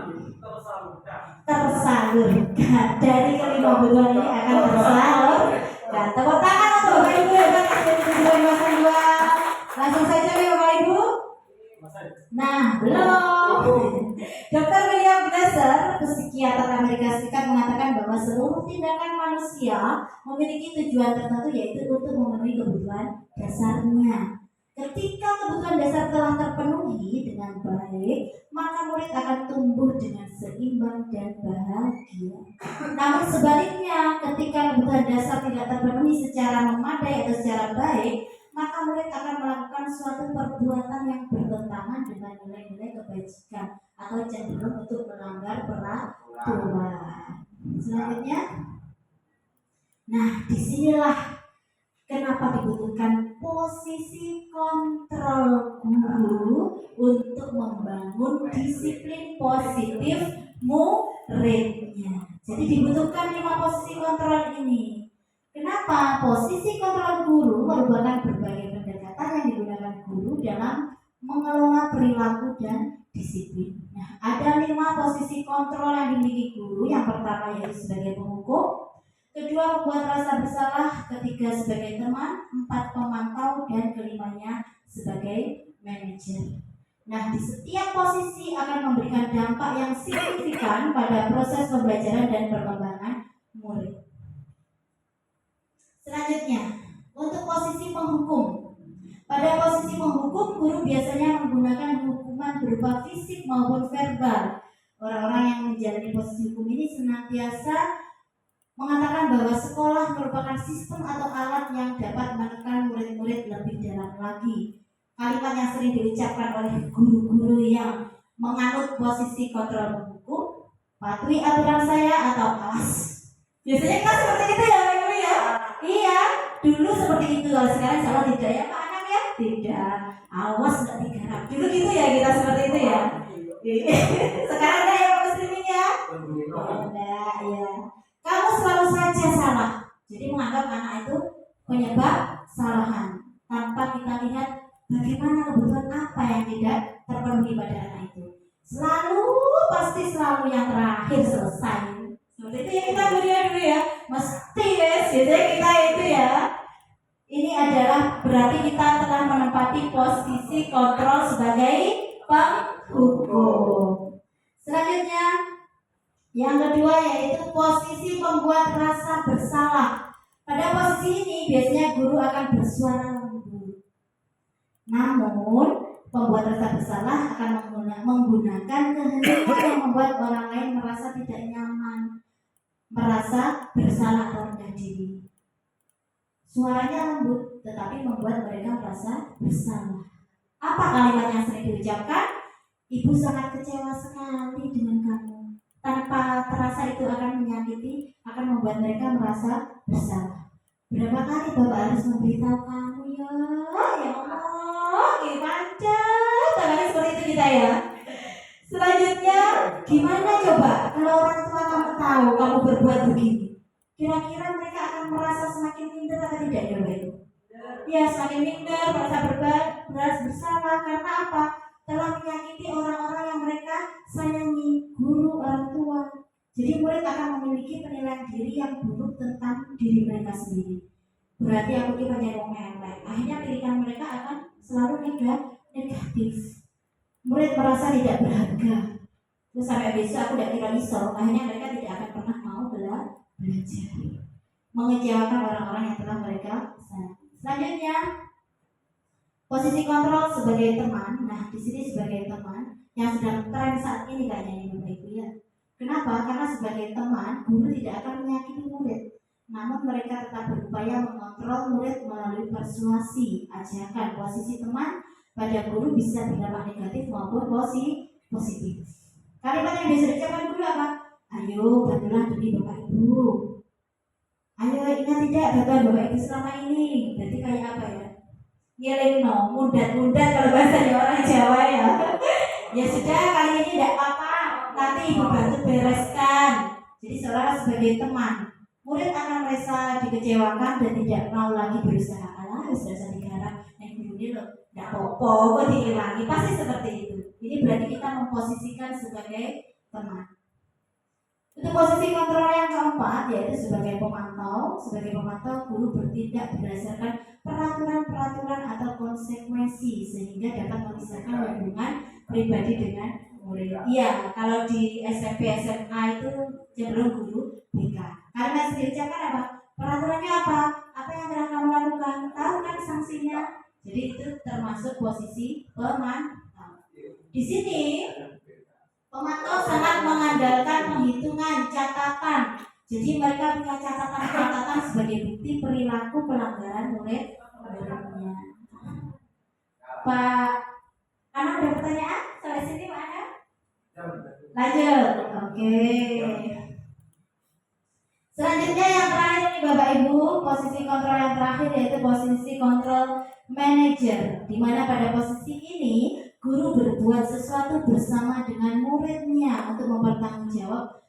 Speaker 1: Tersalurkan dari kelima kebutuhan ini akan tersalurkan. Tepuk tangan untuk Bapak Ibu yang masih dua. Langsung saja ya Bapak Ibu. Nah, belum. Dr. William Glasser, psikiater Amerika Serikat, mengatakan bahwa seluruh tindakan manusia memiliki tujuan tertentu, yaitu untuk memenuhi kebutuhan dasarnya. Ketika kebutuhan dasar telah terpenuhi dengan baik, maka murid akan tumbuh dengan seimbang dan bahagia. Namun sebaliknya, ketika kebutuhan dasar tidak terpenuhi secara memadai atau secara baik, maka murid akan melakukan suatu perbuatan yang bertentangan dengan nilai-nilai kebajikan atau cenderung untuk melanggar peraturan. Selanjutnya, nah disinilah kenapa dibutuhkan posisi kontrol guru untuk membangun disiplin positif muridnya. Jadi dibutuhkan 5 posisi kontrol ini. Kenapa? Posisi kontrol guru merupakan berbagai pendekatan yang digunakan guru dalam mengelola perilaku dan disiplin. Nah, ada 5 posisi kontrol yang dimiliki guru. Yang pertama yaitu sebagai penghukum, kedua membuat rasa bersalah, ketiga sebagai teman, 4 pemantau, dan kelimanya sebagai manajer. Nah, di setiap posisi akan memberikan dampak yang signifikan pada proses pembelajaran dan perkembangan murid. Selanjutnya, untuk posisi penghukum. Pada posisi penghukum, guru biasanya menggunakan hukuman berupa fisik maupun verbal. Orang-orang yang menjalani posisi hukum ini senantiasa mengatakan bahwa sekolah merupakan sistem atau alat yang dapat menekan murid-murid lebih dalam lagi. Kalimat yang sering diucapkan oleh guru-guru yang menganut posisi kontrol penghukum, patuhi aturan saya atau awas. Biasanya kan seperti itu ya, Pak Ibu ya? Iya, dulu seperti itu. Kalau sekarang salah tidak ya Pak Anam ya? Tidak. Awas nggak digarap. Dulu gitu ya kita seperti itu ya. Sekarang ada ya Pak Muslimin ya? Enggak ya. Kamu selalu saja salah. Jadi menganggap anak itu penyebab kesalahan tanpa kita lihat bagaimana kebutuhan apa yang tidak terpenuhi pada anak itu. Pasti selalu yang terakhir selesai. Seperti itu ya kita beri dulu ya. Mesti guys, jadi kita itu ya. Ini adalah berarti kita telah menempati posisi kontrol sebagai penghukum. Selanjutnya, yang kedua yaitu posisi pembuat rasa bersalah. Pada posisi ini biasanya guru akan bersuara lembut. Namun, pembuat rasa bersalah akan menggunakan kehendak yang membuat orang lain merasa tidak nyaman, merasa bersalah atau rendah diri. Suaranya lembut, tetapi membuat mereka merasa bersalah. Apa kalimat yang sering diucapkan? Ibu sangat kecewa sekali dengan kamu. Tanpa terasa itu akan menyakiti, akan membuat mereka merasa bersalah. Berapa kali Bapak harus memberitahu kamu ya Allah, gimana? Tangannya seperti itu kita ya. Selanjutnya, gimana coba kalau orang tua kamu tahu kamu berbuat begini? Kira-kira mereka akan merasa semakin minder atau tidak coba itu? Ya, semakin minder, merasa bersalah karena apa? Telah menyakiti orang-orang yang mereka sayangi, guru, orang tua. Jadi murid akan memiliki penilaian diri yang buruk tentang diri mereka sendiri. Berarti aku kita nyerong elek. Akhirnya pilihan mereka akan selalu negatif. Murid merasa tidak berharga. Terus sampai besok aku tidak kira iso. Akhirnya mereka tidak akan pernah mau belajar. Mengecewakan orang-orang yang telah mereka sayang. Selanjutnya, posisi kontrol sebagai teman. Nah, di sini sebagai teman yang sedang tren saat ini kayaknya ini Bapak Ibu ya. Kenapa? Karena sebagai teman, guru tidak akan menyakiti murid. Namun mereka tetap berupaya mengontrol murid melalui persuasi, ajakan. Posisi teman pada guru bisa berdampak negatif maupun positif. Kalimat yang biasa diucapkan guru apa? Ayo bantulah demi Bapak Ibu. Ayo ingat tidak bantuan Bapak Ibu selama ini. Berarti kayak apa ya? Ngelingno, mudat-mudat kalau bahasanya orang Jawa ya. Ya sudah, kali ini tidak apa-apa. Nanti ibu bantu bereskan. Jadi seorang sebagai teman, murid akan merasa dikecewakan dan tidak mau lagi berusaha. Alah, sudah digarap. Yang guru ini loh, tidak apa-apa, kok dihilangi. Pasti seperti itu. Ini berarti kita memposisikan sebagai teman. Untuk posisi kontrol yang keempat yaitu sebagai pemantau. Sebagai pemantau, guru bertindak berdasarkan peraturan-peraturan atau konsekuensi sehingga dapat memisahkan hubungan pribadi dengan murid. Iya, kalau di SMP SMA itu cenderung guru BK. Karena sendiri ucapkan apa? Peraturannya apa? Apa yang telah kamu lakukan? Tahu kan sanksinya? Jadi itu termasuk posisi pemantau. Di sini pemantau sangat mengandalkan penghitungan catatan. Jadi mereka punya catatan sebagai bukti perilaku pelanggaran murid muridnya. Pak Ana ada pertanyaan sampai sini Pak Ana? Lanjut. Oke. Selanjutnya yang terakhir nih Bapak Ibu, posisi kontrol yang terakhir yaitu posisi kontrol manager, di mana pada posisi ini guru berbuat sesuatu bersama dengan muridnya untuk mempertanggungjawab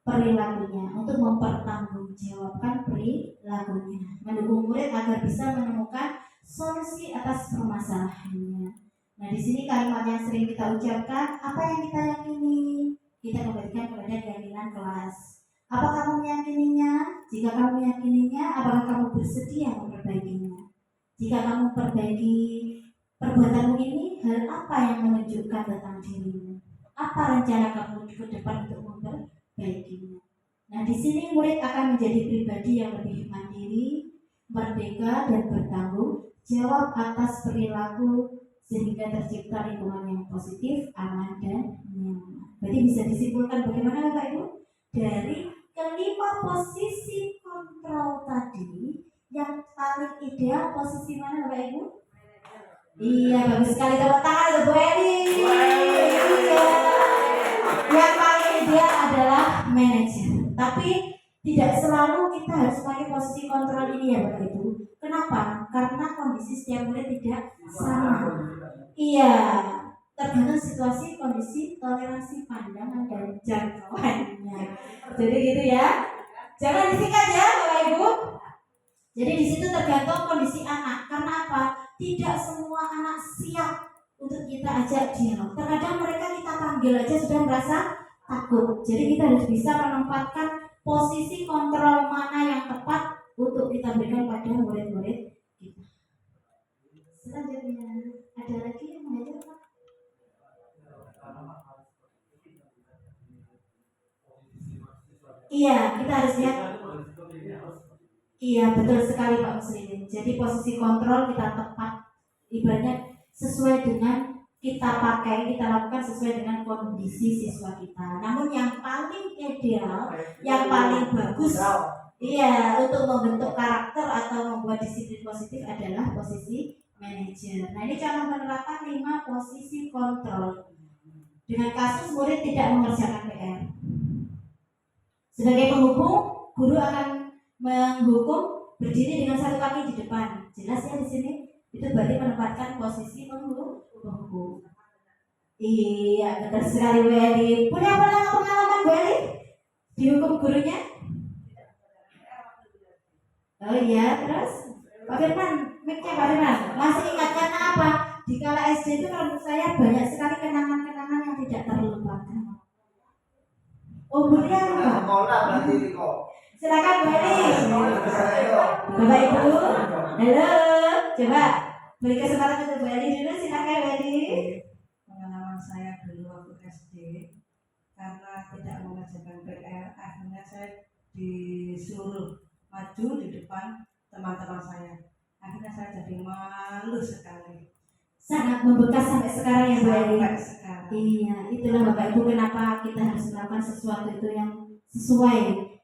Speaker 1: perilakunya, untuk mempertanggungjawabkan perilakunya, mendukung murid agar bisa menemukan solusi atas permasalahannya. Nah, di sini kalimat yang sering kita ucapkan, apa yang kita yakini, kita kembalikan kepada keyakinan kelas. Apa kamu meyakininya? Jika kamu meyakininya, apakah kamu bersedia memperbaikinya? Jika kamu perbaiki perbuatanmu ini, hal apa yang menunjukkan tentang dirimu? Apa rencana kamu ke depan untuk memperbaikinya? Nah, di sini murid akan menjadi pribadi yang lebih mandiri, merdeka, dan bertanggung jawab atas perilaku sehingga tercipta lingkungan yang positif, aman, dan nyaman. Berarti bisa disimpulkan bagaimana Bapak Ibu? Dari kelima posisi kontrol tadi, yang paling ideal posisi mana Bapak Ibu? Iya, bagus sekali, tepuk tangan untuk Bu Eli. Iya. Yang paling ideal adalah manajer. Tapi tidak selalu kita harus pakai posisi kontrol ini ya Bapak Ibu. Kenapa? Karena kondisi setiap murid tidak sama. Iya, tergantung situasi, kondisi, toleransi pandangan dan jangkauannya. Jadi gitu ya. Jangan disingkat ya Bapak Ibu. Jadi di situ tergantung kondisi anak. Karena apa? Tidak semua anak siap untuk kita ajak dialog. Terkadang mereka kita panggil aja sudah merasa takut. Jadi kita harus bisa menempatkan posisi kontrol mana yang tepat untuk kita berikan pada murid-murid kita. Selanjutnya ada lagi yang mengajar Pak? Iya, kita harus lihat. Iya, betul sekali Pak Muslimin. Jadi posisi kontrol kita tepat, ibaratnya sesuai dengan kita pakai, kita lakukan sesuai dengan kondisi siswa kita. Namun yang paling ideal, yang paling bagus, iya, untuk membentuk karakter atau membuat disiplin positif adalah posisi manajer. Nah, ini contoh penerapan 5 posisi kontrol. Dengan kasus murid tidak mengerjakan PR. Sebagai penghubung, guru akan menghukum berdiri dengan satu kaki di depan. Jelas ya di sini? Itu berarti menempatkan posisi penghubung. Iya, betul sekali Bu Eli. Punya pengalaman Bu Eli? Dihukum gurunya? Oh iya, terus Pak Firman, mic-nya Pak Firman. Masih ingat karena apa? Di kala SD itu menurut saya banyak sekali kenangan-kenangan yang tidak terlupakan. Umurnya apa? Silakan Bu Eli. Bapak Ibu, halo, coba beri kesempatan untuk Bu Eli dulu. Silakan Bu Eli.
Speaker 8: Pengalaman saya dulu waktu SD, karena tidak mengerjakan PR, akhirnya saya disuruh maju di depan teman-teman saya. Akhirnya saya jadi malu sekali.
Speaker 1: Sangat membekas sampai sekarang ya Bu Eli.
Speaker 8: Sampai sekarang.
Speaker 1: Iya, itulah Bapak Ibu kenapa kita harus melakukan sesuatu itu yang sesuai,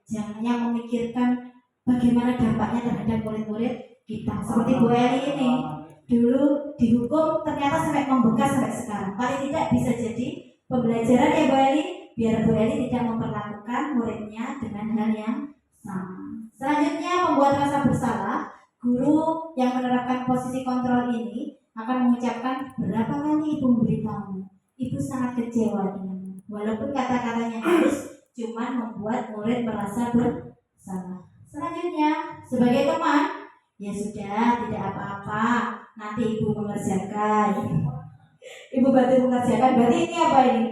Speaker 1: jangan yang memikirkan bagaimana dampaknya terhadap murid-murid kita. Seperti Bu Eli ini dulu dihukum ternyata sampai membekas sampai sekarang. Paling tidak bisa jadi pembelajaran ya Bu Eli, biar Bu Eli tidak memperlakukan muridnya dengan hal yang sama. Selanjutnya membuat rasa bersalah. Guru yang menerapkan posisi kontrol ini akan mengucapkan berapa kali ibu memberitahu. Ibu sangat kecewa denganmu. Walaupun kata-katanya halus, cuman membuat murid merasa bersalah. Selanjutnya, sebagai teman, ya sudah, tidak apa-apa. Nanti ibu mengerjakan. Ibu bantu mengerjakan. Berarti ini apa ini?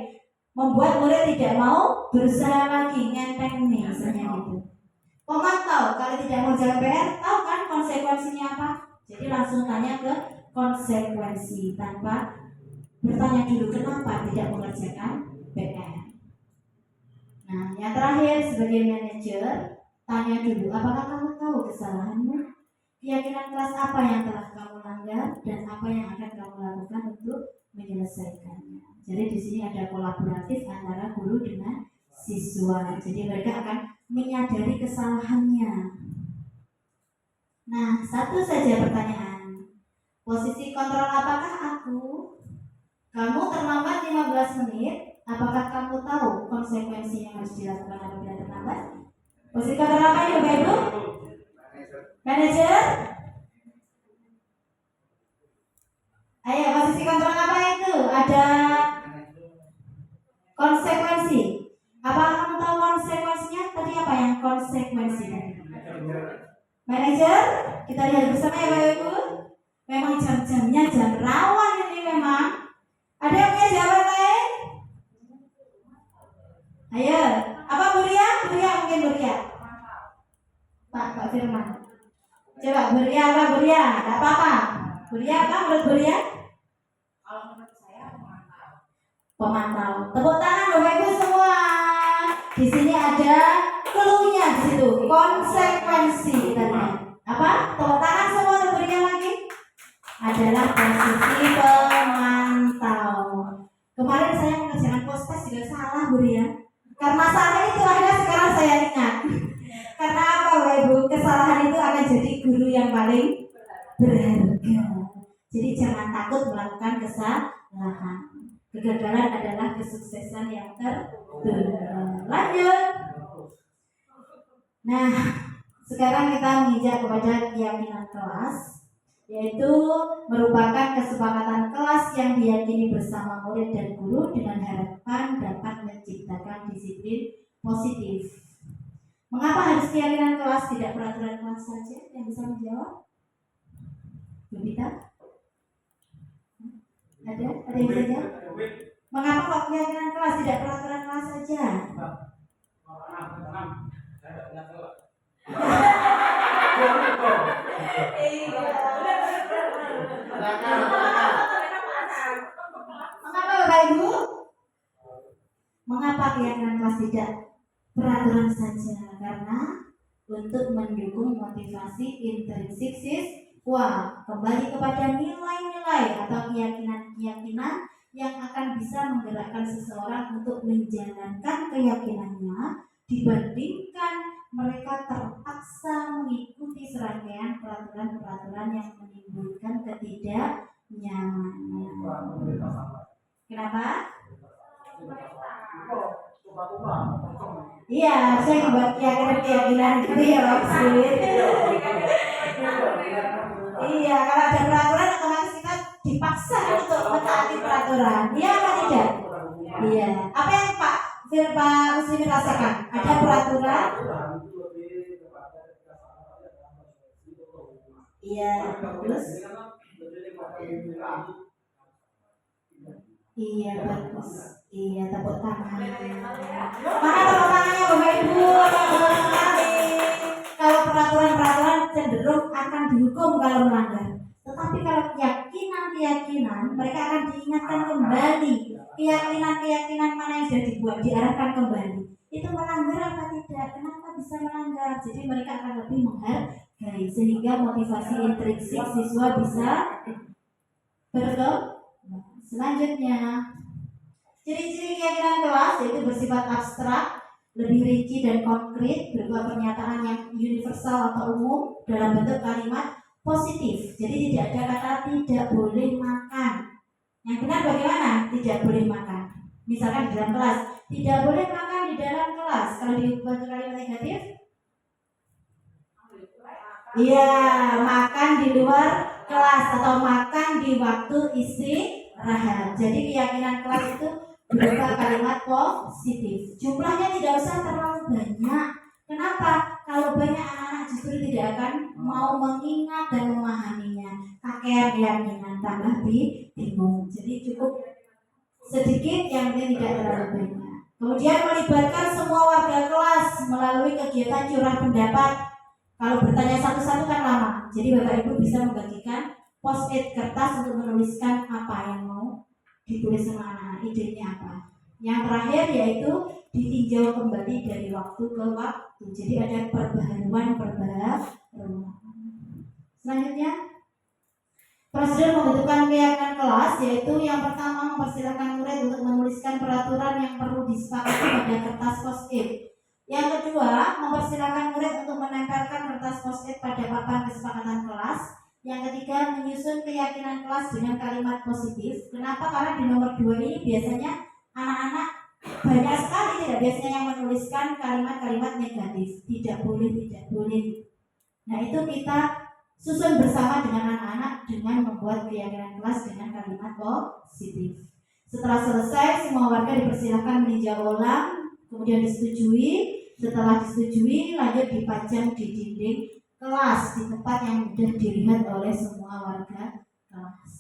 Speaker 1: Membuat murid tidak mau berusaha lagi, ngenteng nih, misalnya gitu. Pemantau, kalau tidak mengerjakan PR, tahu kan konsekuensinya apa? Jadi langsung tanya ke konsekuensi tanpa bertanya dulu kenapa tidak mengerjakan PR. Nah, yang terakhir sebagai manajer, tanya dulu apakah kamu tahu kesalahanmu, keyakinan kelas apa yang telah kamu langgar, dan apa yang akan kamu lakukan untuk menyelesaikannya. Jadi di sini ada kolaboratif antara guru dengan siswa. Jadi mereka akan menyadari kesalahannya. Nah, satu saja pertanyaan. Posisi kontrol apakah aku? Kamu terlambat 15 menit. Apakah kamu tahu konsekuensi yang harus dilakukan apabila terlambat? Posisi kontrol apa ini Bapak Ibu? Manajer? Ayo, posisi kontrol apa itu? Ada konsekuensi. Apa kamu tahu konsekuensinya? Tadi apa yang konsekuensinya? Manajer? Kita lihat bersama ya Bapak Ibu. Memang jam-jamnya jam rawan ini memang. Ada yang punya jawaban lain? Ayo, apa Bu Ria? Bu Ria mungkin Bu Ria. Pak Firman. Coba Bu Ria apa Bu Ria? Enggak apa-apa. Bu Ria apa menurut Bu Ria?
Speaker 7: Kalau menurut saya memantau.
Speaker 1: Pemantau. Tepuk tangan Bapak Ibu semua. Di sini ada clue-nya di situ. Konsekuensi tadi. Apa? Tepuk tangan semua untuk Bu Ria lagi. Adalah posisi pemantau. Kemarin saya mengerjakan post-test juga salah Bu Ria. Karena salah itu akhirnya sekarang saya ingat. Karena apa Bapak Ibu? Kesalahan itu akan jadi guru yang paling berharga. Jadi jangan takut melakukan kesalahan. Kegagalan adalah kesuksesan yang tertunda. Lanjut. Nah, sekarang kita menginjak kepada keyakinan kelas, yaitu merupakan kesepakatan kelas yang diyakini bersama murid dan guru dengan harapan dapat menciptakan disiplin positif. Mengapa harus keyakinan kelas, tidak peraturan kelas saja? Yang bisa menjawab? Bibita? Ada yang bisa jawab? Mengapa kok keyakinan kelas, tidak peraturan kelas saja? Mengapa Bapak Ibu? Mengapa keyakinan kelas tidak peraturan saja? Karena untuk mendukung motivasi intrinsik siswa, kembali kepada nilai-nilai atau keyakinan-keyakinan yang akan bisa menggerakkan seseorang untuk menjalankan keyakinannya dibandingkan mereka terpaksa mengikuti serangkaian peraturan-peraturan yang menimbulkan ketidaknyamanan. Kenapa? Iya, saya buat keyakinan itu ya maksud. Iya, kalau ada peraturan otomatis kita dipaksa untuk mentaati peraturan. Iya apa tidak? Iya. Apa yang Pak Muslimin rasakan? Ada peraturan? Iya, bagus. Iya, bagus. Iya, tepuk tangan. Mana tepuk tangannya Bapak Ibu? Kalau peraturan-peraturan cenderung akan dihukum kalau melanggar. Tetapi kalau keyakinan-keyakinan, mereka akan diingatkan kembali. Keyakinan-keyakinan mana yang sudah dibuat, diarahkan kembali. Itu melanggar apa tidak? Kenapa bisa melanggar? Jadi mereka akan lebih menghargai. Sehingga motivasi intrinsik siswa bisa berkembang. Selanjutnya, ciri-ciri keyakinan kelas yaitu bersifat abstrak, lebih rinci dan konkret, berupa pernyataan yang universal atau umum dalam bentuk kalimat positif. Jadi tidak ada kata tidak boleh makan. Yang benar bagaimana? Tidak boleh makan. Misalkan di dalam kelas, tidak boleh makan di dalam kelas. Kalau diubah ke kalimat negatif, iya, makan di luar kelas atau makan di waktu istirahat. Jadi keyakinan kelas itu berupa kalimat positif. Jumlahnya tidak usah terlalu banyak. Kenapa? Kalau banyak anak-anak justru tidak akan mau mengingat dan memahaminya. Kakek keyakinan tambah bingung. Jadi cukup sedikit yang tidak terlalu banyak. Kemudian melibatkan semua warga kelas melalui kegiatan curah pendapat. Kalau bertanya satu-satu kan lama. Jadi Bapak Ibu bisa membagikan post-it kertas untuk menuliskan apa yang mau ditulis sama anak-anak, idenya apa. Yang terakhir yaitu ditinjau kembali dari waktu ke waktu. Jadi ada perbaharuan. Selanjutnya, prosedur pembentukan keyakinan kelas yaitu yang pertama mempersilakan murid untuk menuliskan peraturan yang perlu disepakati pada kertas post-it. Yang kedua, mempersilakan murid untuk menempelkan kertas post-it pada papan kesepakatan kelas. Yang ketiga, menyusun keyakinan kelas dengan kalimat positif. Kenapa? Karena di nomor 2 ini biasanya anak-anak banyak sekali tidak biasanya yang menuliskan kalimat-kalimat negatif. Tidak boleh, tidak boleh. Nah, itu kita susun bersama dengan anak-anak dengan membuat keyakinan kelas dengan kalimat positif. Setelah selesai, semua warga dipersilakan meninjau ulang, kemudian disetujui. Setelah disetujui, lanjut dipajang di dinding kelas di tempat yang mudah dilihat oleh semua warga kelas.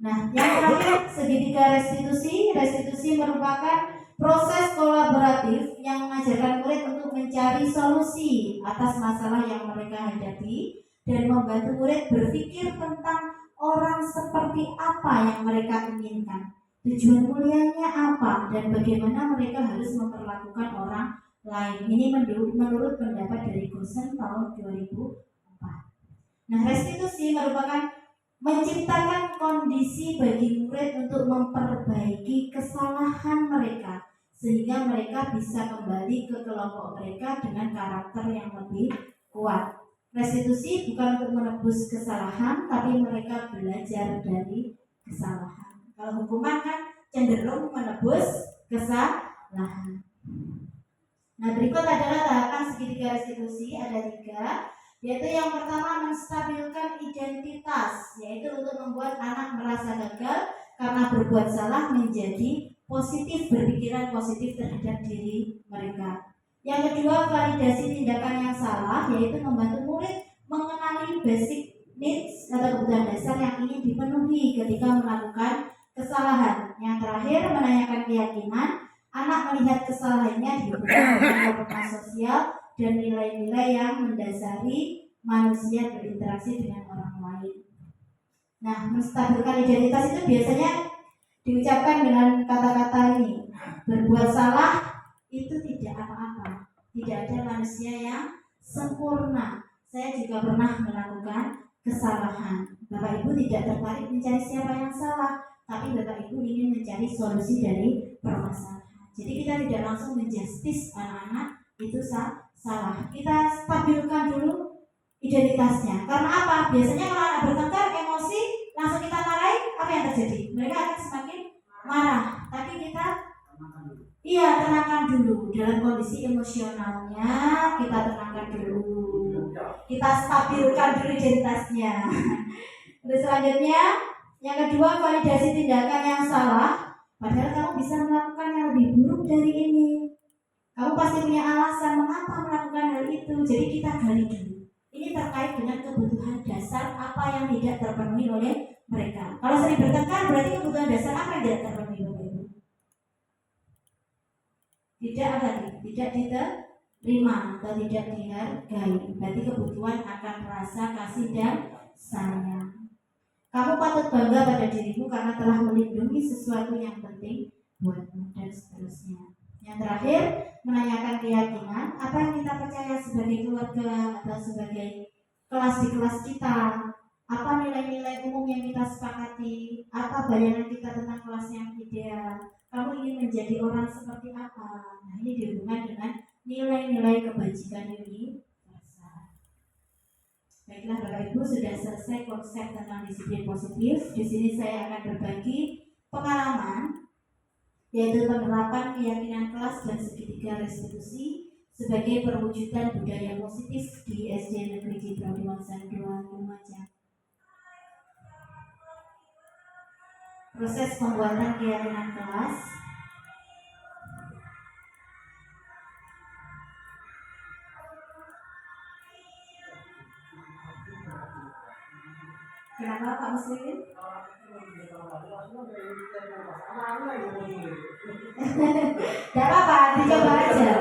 Speaker 1: Nah, yang terakhir, segitiga restitusi. Restitusi merupakan proses kolaboratif yang mengajarkan murid untuk mencari solusi atas masalah yang mereka hadapi dan membantu murid berpikir tentang orang seperti apa yang mereka inginkan, tujuan mulianya apa, dan bagaimana mereka harus memperlakukan orang lain. Ini menurut pendapat dari Gosen tahun 2004. Nah, restitusi merupakan menciptakan kondisi bagi murid untuk memperbaiki kesalahan mereka sehingga mereka bisa kembali ke kelompok mereka dengan karakter yang lebih kuat. Restitusi bukan untuk menebus kesalahan, tapi mereka belajar dari kesalahan. Kalau hukuman kan cenderung menebus kesalahan. Nah, berikut adalah tahapan segitiga restitusi, ada 3, yaitu yang pertama menstabilkan identitas, yaitu untuk membuat anak merasa gagal karena berbuat salah menjadi positif, berpikiran positif terhadap diri mereka. Yang kedua, validasi tindakan yang salah, yaitu membantu murid mengenali basic needs atau kebutuhan dasar yang ingin dipenuhi ketika melakukan kesalahan. Yang terakhir, menanyakan keyakinan. Anak melihat kesalahannya dihubungkan dengan norma sosial dan nilai-nilai yang mendasari manusia berinteraksi dengan orang lain. Nah, menstabilkan identitas itu biasanya diucapkan dengan kata-kata ini: berbuat salah itu tidak apa-apa. Tidak ada manusia yang sempurna. Saya juga pernah melakukan kesalahan. Bapak Ibu tidak tertarik mencari siapa yang salah, tapi Bapak Ibu ingin mencari solusi dari permasalahan. Jadi kita tidak langsung menjustis anak-anak itu salah. Kita stabilkan dulu identitasnya. Karena apa? Biasanya kalau anak bertengkar, emosi, langsung kita marahin, apa yang terjadi? Mereka akan semakin marah. Tapi kita tenangkan dulu dalam kondisi emosionalnya, kita tenangkan dulu, kita stabilkan dulu identitasnya. Terus selanjutnya, yang kedua, validasi tindakan yang salah. Padahal kamu bisa melakukan yang lebih buruk dari ini. Kamu pasti punya alasan mengapa melakukan hal itu. Jadi kita gali dulu. Ini terkait dengan kebutuhan dasar apa yang tidak terpenuhi oleh mereka. Kalau sering bertengkar, berarti kebutuhan dasar apa yang tidak terpenuhi oleh mereka? Tidak diterima atau tidak dihargai. Berarti kebutuhan akan rasa kasih dan sayang. Kamu patut bangga pada dirimu karena telah melindungi sesuatu yang penting buatmu, dan seterusnya. Yang terakhir, menanyakan keyakinan. Apa yang kita percaya sebagai keluarga atau sebagai kelas di kelas kita? Apa nilai-nilai umum yang kita sepakati? Apa bayangan kita tentang kelas yang ideal? Kamu ingin menjadi orang seperti apa? Nah, ini dihubungkan dengan nilai-nilai kebajikan ini. Baiklah Bapak Ibu, sudah selesai konsep tentang disiplin positif. Di sini saya akan berbagi pengalaman, yaitu penerapan keyakinan kelas dan segitiga restitusi sebagai perwujudan budaya positif di SD Negeri Citra Dewangsan 2 Lumajang. Proses pembuatan keyakinan kelas. Kenapa Pak Muslimin? Tidak apa-apa, dicoba aja.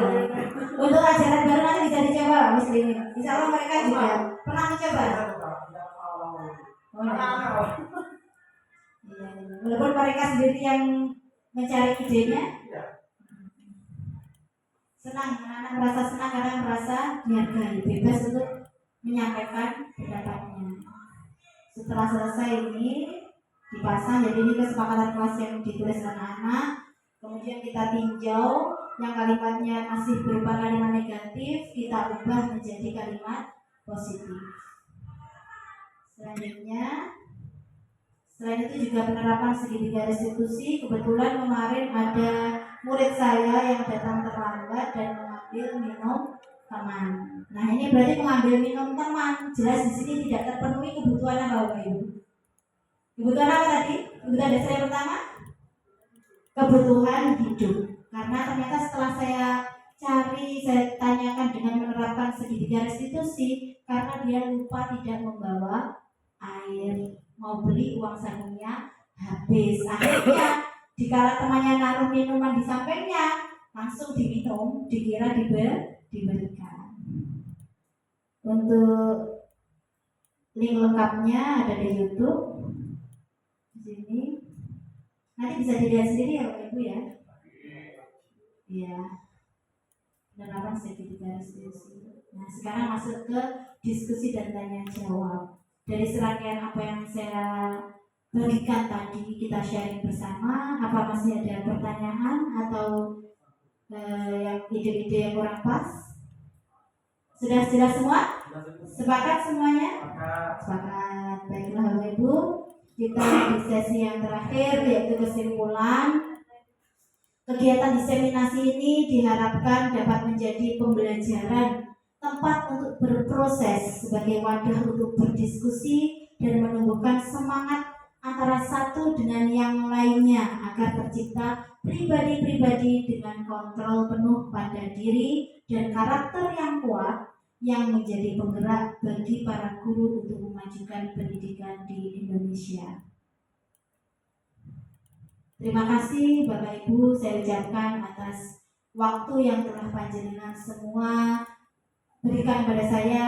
Speaker 1: Untuk ajaran baru nanti bisa dicoba Pak Muslimin. Insya Allah mereka juga pernah mencoba. Walaupun mereka sendiri yang mencari idenya, senang, anak-anak merasa senang karena merasa dihargai, bebas untuk menyampaikan pendapatnya. Setelah selesai ini dipasang, jadi ini kesepakatan kelas yang ditulis anak-anak. Kemudian kita tinjau yang kalimatnya masih berupa kalimat negatif, kita ubah menjadi kalimat positif. Selanjutnya, selain itu juga penerapan segitiga restitusi. Kebetulan kemarin ada murid saya yang datang terlambat dan mengambil minum teman. Nah, ini berarti mengambil minum teman. Jelas di sini tidak terpenuhi kebutuhan apa, Bapak Ibu? Kebutuhan apa tadi? Kebutuhan dasar yang pertama? Kebutuhan hidup. Karena ternyata setelah saya cari, saya tanyakan dengan menerapkan segitiga restitusi, karena dia lupa tidak membawa air, mau beli uang sabunnya habis. Akhirnya dikala temannya naruh minuman di sampingnya, langsung diminum, dikira diberikan. Untuk link lengkapnya ada di YouTube. Di sini nanti bisa dilihat sendiri ya Bapak Ibu ya. Iya. Penerapan segitiga restitusi. Nah, sekarang masuk ke diskusi dan tanya jawab. Dari serangkaian apa yang saya bagikan tadi, kita sharing bersama. Apa masih ada pertanyaan atau yang ide-ide yang kurang pas? Sudah jelas semua? Sepakat semuanya? Sepakat. Baiklah Bapak Ibu, kita di sesi yang terakhir yaitu kesimpulan. Kegiatan diseminasi ini diharapkan dapat menjadi pembelajaran, tempat untuk berproses sebagai wadah untuk berdiskusi dan menumbuhkan semangat antara satu dengan yang lainnya agar tercipta pribadi-pribadi dengan kontrol penuh pada diri dan karakter yang kuat yang menjadi penggerak bagi para guru untuk memajukan pendidikan di Indonesia. Terima kasih Bapak Ibu saya ucapkan atas waktu yang telah panjenengan semua berikan pada saya,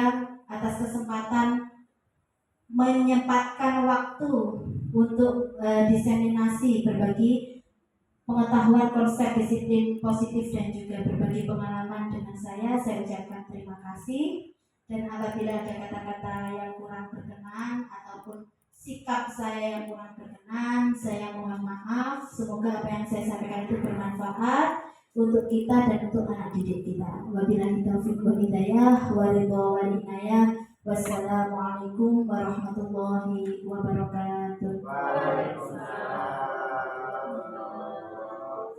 Speaker 1: atas kesempatan menyempatkan waktu untuk diseminasi berbagi pengetahuan konsep disiplin positif dan juga berbagi pengalaman dengan saya ucapkan terima kasih. Dan apabila ada kata-kata yang kurang berkenan ataupun sikap saya yang kurang berkenan, saya mohon maaf. Semoga apa yang saya sampaikan itu bermanfaat untuk kita dan untuk anak didik kita. Wabillahi taufiq wal hidayah wal inayah. Wassalamualaikum warahmatullahi wabarakatuh.